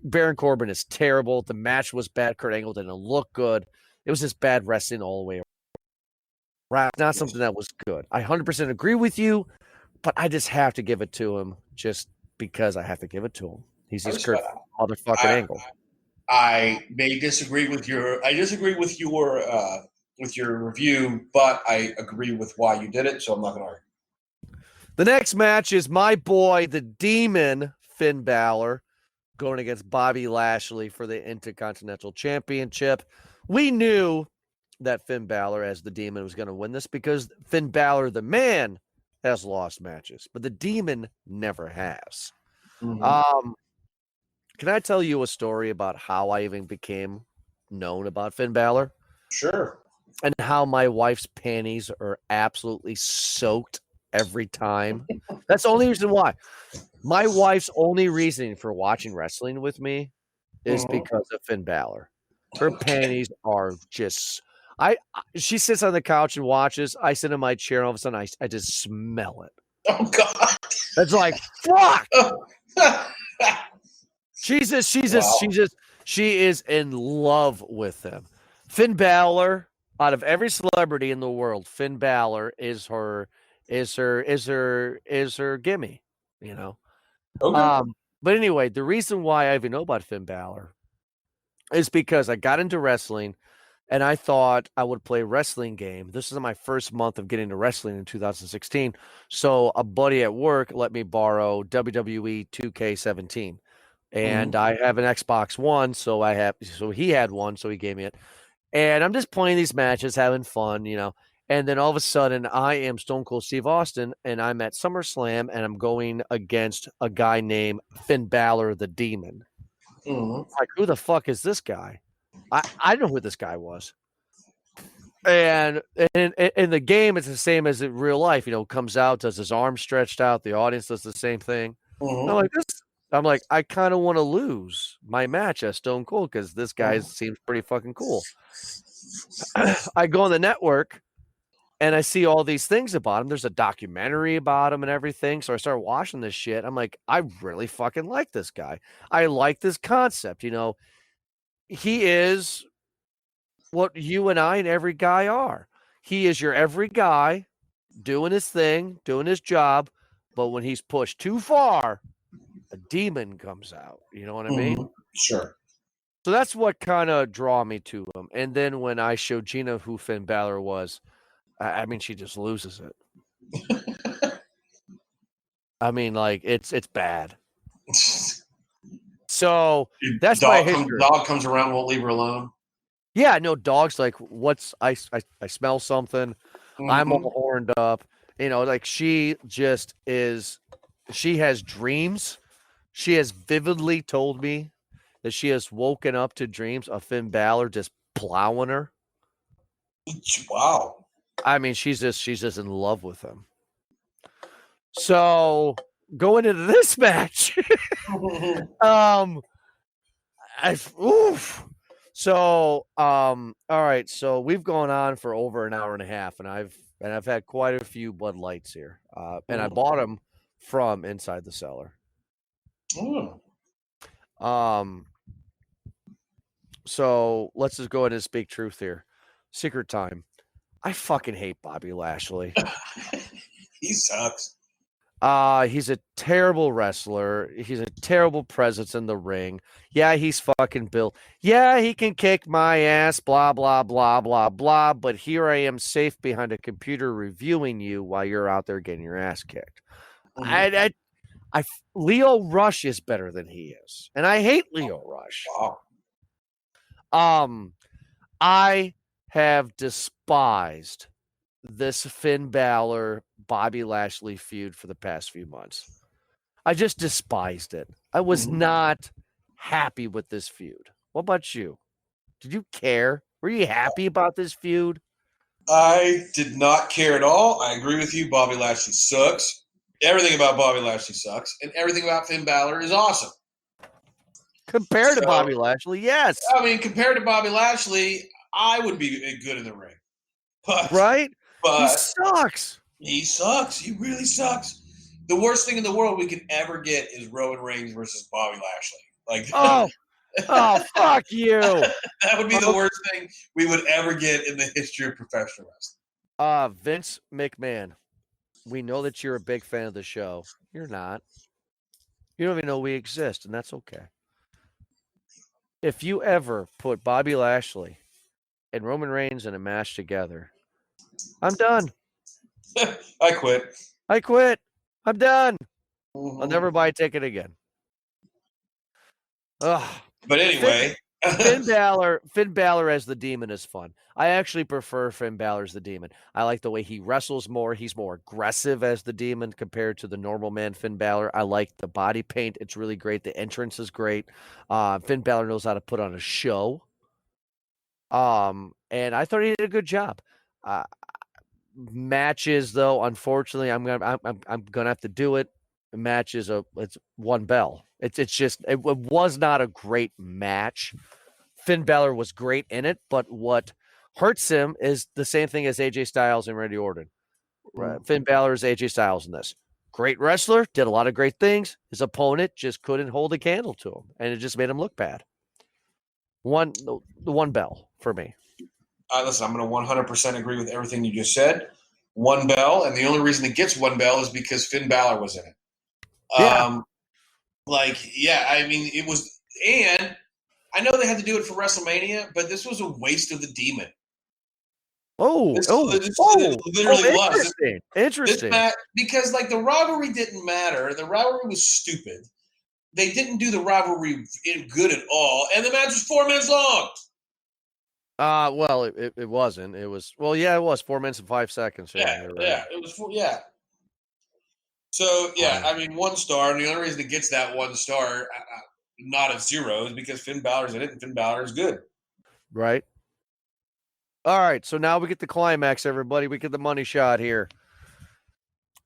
Baron Corbin is terrible. The match was bad. Kurt Angle didn't look good. It was just bad wrestling all the way Right? Not something that was good. I 100% agree with you, but I just have to give it to him just because I have to give it to him. He's just Kurt motherfucking Angle. I may disagree with your. I disagree with your review, but I agree with why you did it. So I'm not going to argue. The next match is my boy, the Demon Finn Balor, going against Bobby Lashley for the Intercontinental Championship. We knew that Finn Balor, as the Demon, was going to win this because Finn Balor, the man, has lost matches, but the Demon never has. Mm-hmm. Can I tell you a story about how I even became known about Finn Balor? Sure. And how my wife's panties are absolutely soaked every time. That's the only reason why. My wife's only reasoning for watching wrestling with me is because of Finn Balor. Her panties are just. She sits on the couch and watches. I sit in my chair, and all of a sudden, I just smell it. Oh God! It's like fuck. She is in love with him. Finn Balor, out of every celebrity in the world, Finn Balor is her gimme, you know. Okay. But anyway, the reason why I even know about Finn Balor is because I got into wrestling and I thought I would play a wrestling game. This is my first month of getting into wrestling in 2016. So a buddy at work let me borrow WWE 2K17. And I have an Xbox One, so he had one, so he gave me it. And I'm just playing these matches, having fun, you know. And then all of a sudden, I am Stone Cold Steve Austin, and I'm at SummerSlam, and I'm going against a guy named Finn Balor, the Demon. Like, who the fuck is this guy? I know who this guy was. And in the game, it's the same as in real life. You know, comes out, does his arm stretched out. The audience does the same thing. I'm like, I kind of want to lose my match at Stone Cold because this guy seems pretty fucking cool. I go on the network and I see all these things about him. There's a documentary about him and everything. So I start watching this shit. I'm like, I really fucking like this guy. I like this concept. You know, he is what you and I and every guy are. He is your every guy doing his thing, doing his job. But when he's pushed too far, a demon comes out. You know what I mean? Sure. So that's what kind of draw me to him. And then when I showed Gina who Finn Balor was, I mean, she just loses it. I mean, like it's bad. So that's my history. Dog comes around, won't leave her alone. Yeah, no, dog's like, I smell something. I'm all horned up. You know, like she just is. She has dreams. She has vividly told me that she has woken up to dreams of Finn Balor just plowing her. Wow. I mean, she's just in love with him. So going into this match, So, all right. So we've gone on for over an hour and a half, and I've had quite a few Bud Lights here, and I bought them from inside the cellar. So let's just go ahead and speak truth here. Secret time. I fucking hate Bobby Lashley. He sucks. He's a terrible wrestler. He's a terrible presence in the ring. Yeah, he's fucking built. Yeah, he can kick my ass, blah, blah, blah, blah, blah. But here I am safe behind a computer reviewing you while you're out there getting your ass kicked. Leo Rush is better than he is. And I hate Leo Rush. Wow. I have despised this Finn Balor Bobby Lashley feud for the past few months. I just despised it. I was not happy with this feud. What about you? Did you care? Were you happy about this feud? I did not care at all. I agree with you. Bobby Lashley sucks. Everything about Bobby Lashley sucks. And everything about Finn Balor is awesome. Compared to Bobby Lashley, yes. I mean, compared to Bobby Lashley, I would be good in the ring. But, right? But he sucks. He sucks. He really sucks. The worst thing in the world we could ever get is Roman Reigns versus Bobby Lashley. Like, fuck you. That would be the worst thing we would ever get in the history of professional wrestling. Vince McMahon, we know that you're a big fan of the show. You're not. You don't even know we exist, and that's okay. If you ever put Bobby Lashley and Roman Reigns in a match together, I'm done. I quit. I quit. I'm done. Mm-hmm. I'll never buy a ticket again. Ugh. But anyway. Finn Balor as the Demon is fun. I actually prefer Finn Balor as the Demon. I like the way he wrestles more. He's more aggressive as the Demon compared to the normal man Finn Balor. I like the body paint. It's really great. The entrance is great. Finn Balor knows how to put on a show. And I thought he did a good job. Matches, though, unfortunately, I'm gonna have to do it. Matches, it's one bell. It was not a great match. Finn Balor was great in it, but what hurts him is the same thing as AJ Styles and Randy Orton. Right? Finn Balor is AJ Styles in this. Great wrestler, did a lot of great things. His opponent just couldn't hold a candle to him, and it just made him look bad. The one bell for me. Listen, I'm going to 100% agree with everything you just said. One bell, and the only reason it gets one bell is because Finn Balor was in it. Yeah. I mean, it was, and I know they had to do it for WrestleMania, but this was a waste of the Demon. This literally was. Interesting. Because, like, the rivalry didn't matter. The rivalry was stupid. They didn't do the rivalry good at all, and the match was 4 minutes long. Well, it wasn't. It was, well, yeah, it was 4 minutes and 5 seconds. Yeah, right. Yeah, it was, yeah. So, yeah, I mean, 1 star, and the only reason it gets that 1 star, not a 0, is because Finn Balor's in it, and Finn Balor is good. Right. All right, so now we get the climax, everybody. We get the money shot here.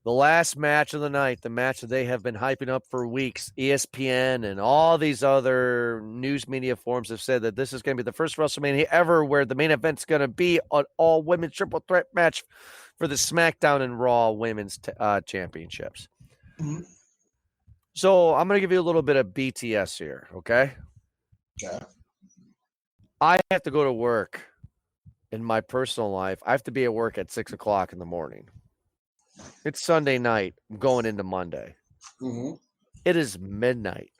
The last match of the night, the match that they have been hyping up for weeks. ESPN and all these other news media forums have said that this is going to be the first WrestleMania ever where the main event's going to be an all-women's triple threat match for the SmackDown and Raw Women's Championships. Mm-hmm. So I'm going to give you a little bit of BTS here, okay? Okay. I have to go to work in my personal life. I have to be at work at 6 o'clock in the morning. It's Sunday night. I'm going into Monday. Mm-hmm. It is midnight.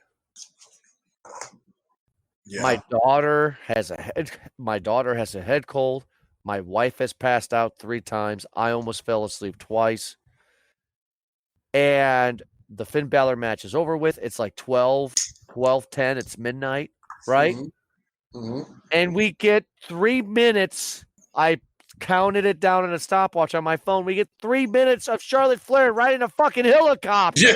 Yeah. My daughter has a head cold. My wife has passed out 3 times. I almost fell asleep twice. And the Finn Balor match is over with. It's like 12:10. It's midnight, right? Mm-hmm. Mm-hmm. And we get 3 minutes. I counted it down on a stopwatch on my phone. We get 3 minutes of Charlotte Flair riding a fucking helicopter.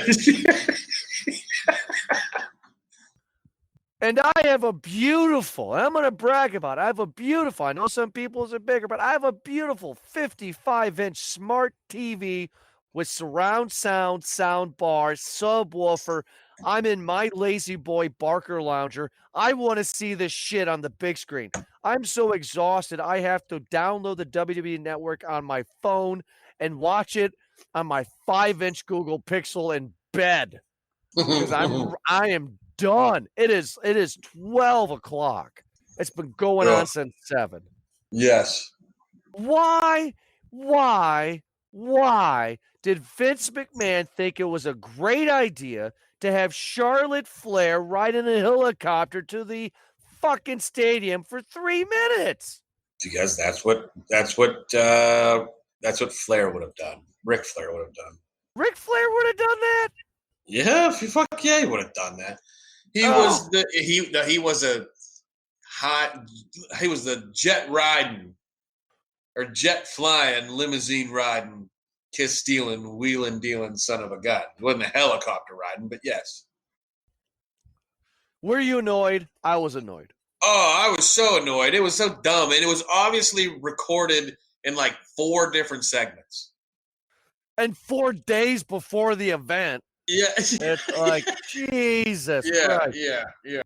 And I have a beautiful, and I'm going to brag about it. I know some people's are bigger, but I have a beautiful 55-inch smart TV with surround sound bar, subwoofer. I'm in my lazy boy Barker lounger. I want to see this shit on the big screen. I'm so exhausted. I have to download the WWE Network on my phone and watch it on my 5-inch Google Pixel in bed because I am done. It is 12 o'clock. It's been going on since 7. Yes. Why did Vince McMahon think it was a great idea to have Charlotte Flair ride in a helicopter to the fucking stadium for 3 minutes? Because that's what Flair would have done. Ric Flair would have done. Ric Flair would have done that? Yeah, he would have done that. He was the jet riding or jet flying, limousine riding, kiss stealing, wheeling dealing son of a gun. He wasn't a helicopter riding, but yes. Were you annoyed? I was annoyed. Oh, I was so annoyed. It was so dumb, and it was obviously recorded in like 4 different segments. And 4 days before the event. Yeah. It's like, Jesus Christ. Yeah.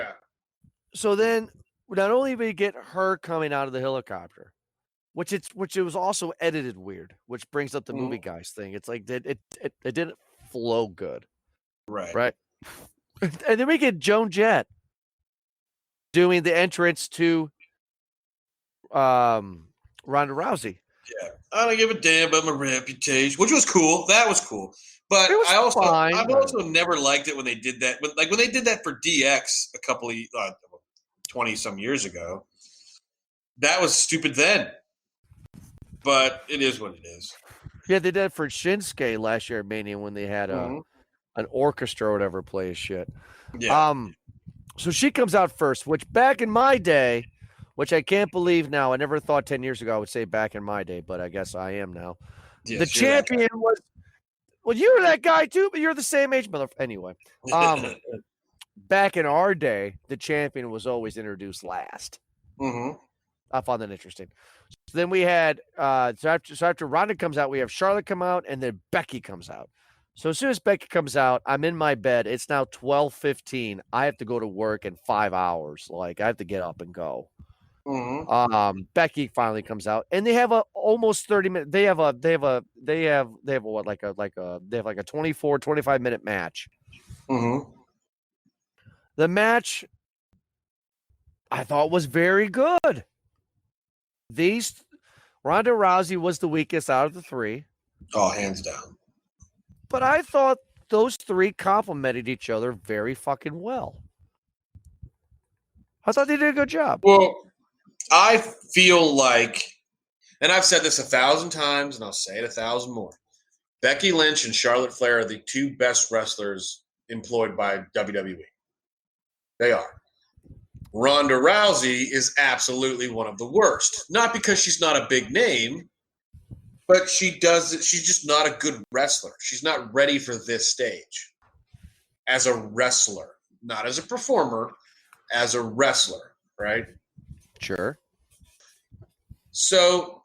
So then, not only we get her coming out of the helicopter, which it was also edited weird, which brings up the movie guys thing. It's like it didn't flow good. Right. And then we get Joan Jett doing the entrance to Ronda Rousey. Yeah, I don't give a damn about my reputation, which was cool. That was cool. But I've also never liked it when they did that. But like when they did that for DX a couple of 20 some years ago, that was stupid then. But it is what it is. Yeah, they did it for Shinsuke last year at Mania when they had an orchestra or whatever play his shit. Yeah. So she comes out first, which back in my day, which I can't believe now. I never thought 10 years ago I would say back in my day, but I guess I am now. Yes, the champion was, well, you were that guy too, but you're the same age, motherfucker. Anyway, back in our day, the champion was always introduced last. I found that interesting. So then we had, so after Ronda comes out, we have Charlotte come out, and then Becky comes out. So as soon as Becky comes out, I'm in my bed. It's now 12:15. I have to go to work in 5 hours. Like I have to get up and go. Becky finally comes out, and they have a almost 30-minute. They have a 24, 25-minute match. The match I thought was very good. Ronda Rousey was the weakest out of the three. Oh, hands down. But I thought those three complemented each other very fucking well. I thought they did a good job. Well, I feel like, and I've said this 1,000 times, and I'll say it 1,000 more. Becky Lynch and Charlotte Flair are the two best wrestlers employed by WWE. They are. Ronda Rousey is absolutely one of the worst. Not because she's not a big name, but she's just not a good wrestler. She's not ready for this stage as a wrestler, not as a performer, as a wrestler, right? Sure. So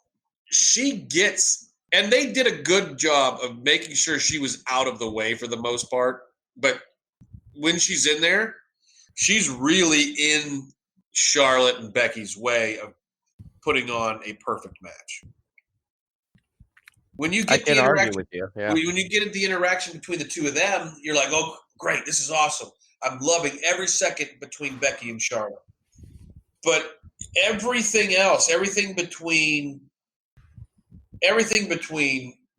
she gets, and they did a good job of making sure she was out of the way for the most part. But when she's in there, she's really in Charlotte and Becky's way of putting on a perfect match. When you get the interaction with you, when you get the interaction between the two of them, you're like, "Oh, great! This is awesome. I'm loving every second between Becky and Charlotte." But everything else, everything between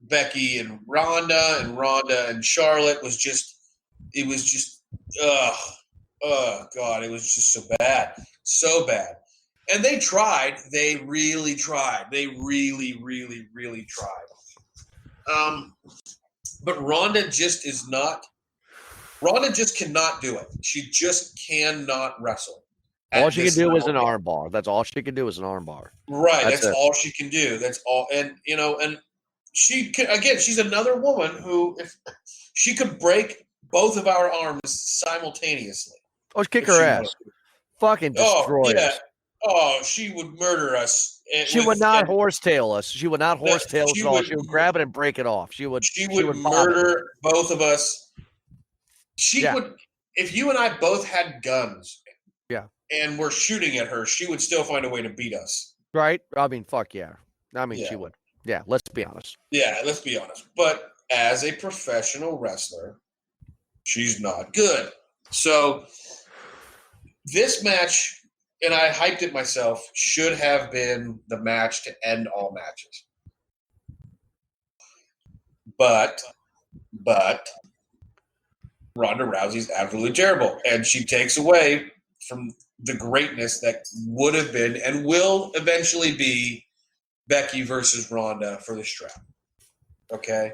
Becky and Ronda and Charlotte was just, it was just, oh God, it was just so bad. And they tried. They really tried. They really, really, really tried. But Ronda just cannot do it. She just cannot wrestle. All she can do is an arm bar. That's all she can do is an arm bar. Right. That's all she can do. That's all. And, and she can, again, she's another woman who, if she could break both of our arms simultaneously. Oh, kick her ass. Fucking destroy us. Oh, she would murder us. She would not horsetail us. She would not horsetail us at all. She would grab it and break it off. She would murder both of us. She would, if you and I both had guns. Yeah. And we're shooting at her, she would still find a way to beat us. Right? I mean, fuck yeah. She would. Yeah, let's be honest. Yeah, let's be honest. But as a professional wrestler, she's not good. So this match, and I hyped it myself, should have been the match to end all matches. But Ronda Rousey's absolutely terrible. And she takes away from the greatness that would have been and will eventually be Becky versus Ronda for the strap. Okay?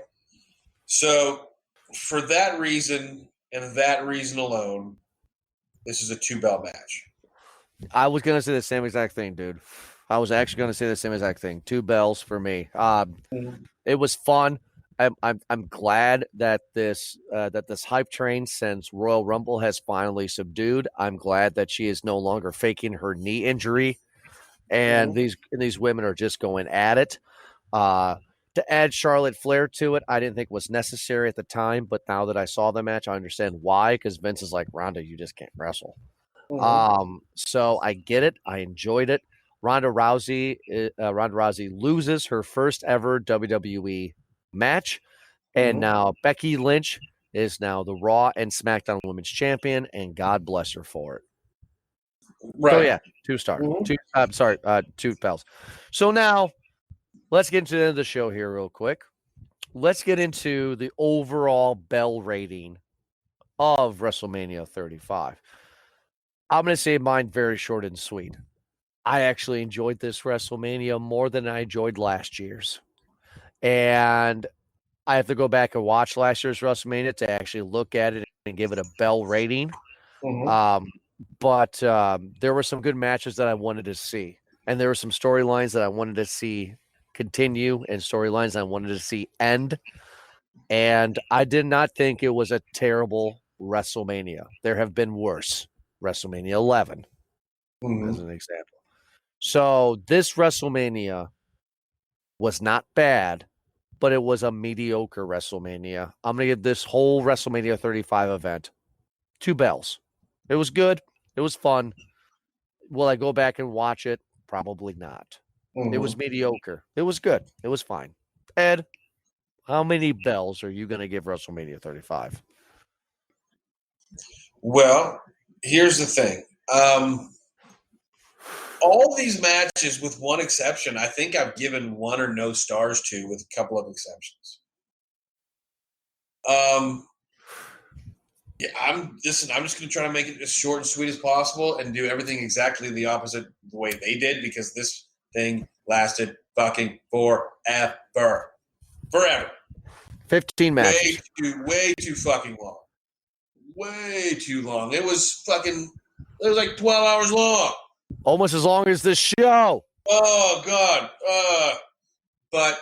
So for that reason and that reason alone, this is a 2-bell match. I was going to say the same exact thing, dude. I was actually going to say the same exact thing. 2 bells for me. It was fun. I'm glad that this hype train since Royal Rumble has finally subdued. I'm glad that she is no longer faking her knee injury, and these women are just going at it. To add Charlotte Flair to it, I didn't think was necessary at the time, but now that I saw the match, I understand why. Because Vince is like, Ronda, you just can't wrestle. So I get it. I enjoyed it. Ronda Rousey loses her first ever WWE match, and now Becky Lynch is now the Raw and SmackDown Women's Champion, and God bless her for it. Right. So yeah, 2 stars. 2 bells. So now let's get into the end of the show here real quick. Let's get into the overall bell rating of WrestleMania 35. I'm going to say mine very short and sweet. I actually enjoyed this WrestleMania more than I enjoyed last year's. And I have to go back and watch last year's WrestleMania to actually look at it and give it a bell rating. Mm-hmm. But there were some good matches that I wanted to see. And there were some storylines that I wanted to see continue and storylines I wanted to see end. And I did not think it was a terrible WrestleMania. There have been worse. WrestleMania 11, as an example. So this WrestleMania was not bad, but it was a mediocre WrestleMania. I'm going to give this whole WrestleMania 35 event 2 bells. It was good. It was fun. Will I go back and watch it? Probably not. It was mediocre. It was good. It was fine. Ed, how many bells are you going to give WrestleMania 35? Well, here's the thing. All these matches, with one exception, I think I've given 1 or no stars to, with a couple of exceptions. Yeah, I'm just going to try to make it as short and sweet as possible and do everything exactly the opposite the way they did, because this thing lasted fucking forever. 15 matches. Way too fucking long. Way too long. It was like 12 hours long. Almost as long as this show. Oh, God. But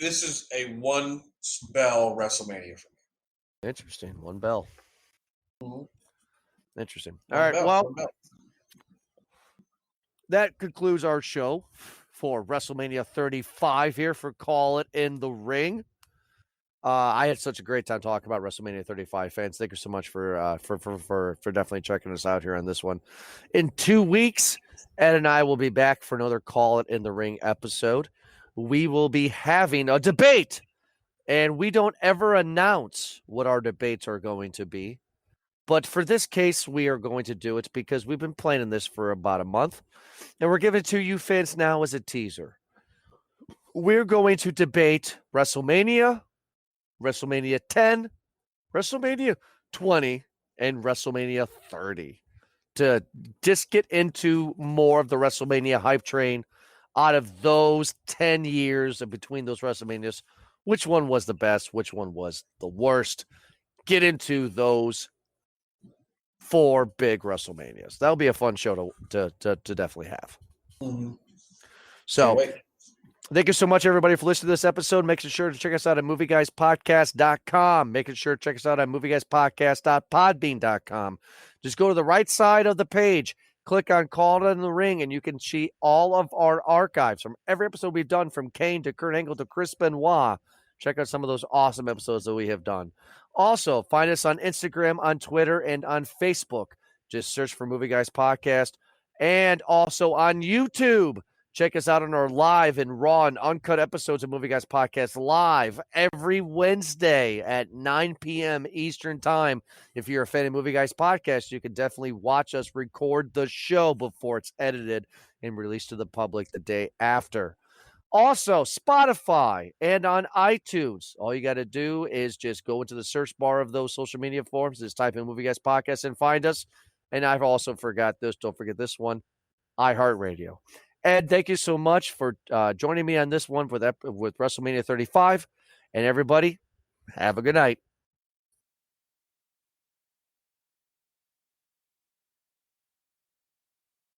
this is a 1 bell WrestleMania for me. Interesting. 1 bell. Mm-hmm. Interesting. All right. Well, that concludes our show for WrestleMania 35 here for Call It In The Ring. I had such a great time talking about WrestleMania 35, fans. Thank you so much for definitely checking us out here on this one. In 2 weeks, Ed and I will be back for another Call It In The Ring episode. We will be having a debate, and we don't ever announce what our debates are going to be. But for this case, we are going to do it because we've been planning this for about a month, and we're giving it to you fans now as a teaser. We're going to debate WrestleMania 10, WrestleMania 20, and WrestleMania 30 to just get into more of the WrestleMania hype train out of those 10 years and between those WrestleManias. Which one was the best? Which one was the worst? Get into those 4 big WrestleManias. That'll be a fun show to definitely have. Mm-hmm. So, thank you so much, everybody, for listening to this episode. Make sure to check us out at movieguyspodcast.com. Making sure to check us out at movieguyspodcast.podbean.com. Just go to the right side of the page, click on Call It In The Ring, and you can see all of our archives from every episode we've done, from Kane to Kurt Angle to Chris Benoit. Check out some of those awesome episodes that we have done. Also, find us on Instagram, on Twitter, and on Facebook. Just search for Movie Guys Podcast. And also on YouTube. Check us out on our live and raw and uncut episodes of Movie Guys Podcast live every Wednesday at 9 p.m. Eastern Time. If you're a fan of Movie Guys Podcast, you can definitely watch us record the show before it's edited and released to the public the day after. Also, Spotify and on iTunes. All you got to do is just go into the search bar of those social media forms, just type in Movie Guys Podcast and find us. And I've also forgot this. Don't forget this one, iHeartRadio. Ed, thank you so much for joining me on this one with WrestleMania 35. And everybody, have a good night.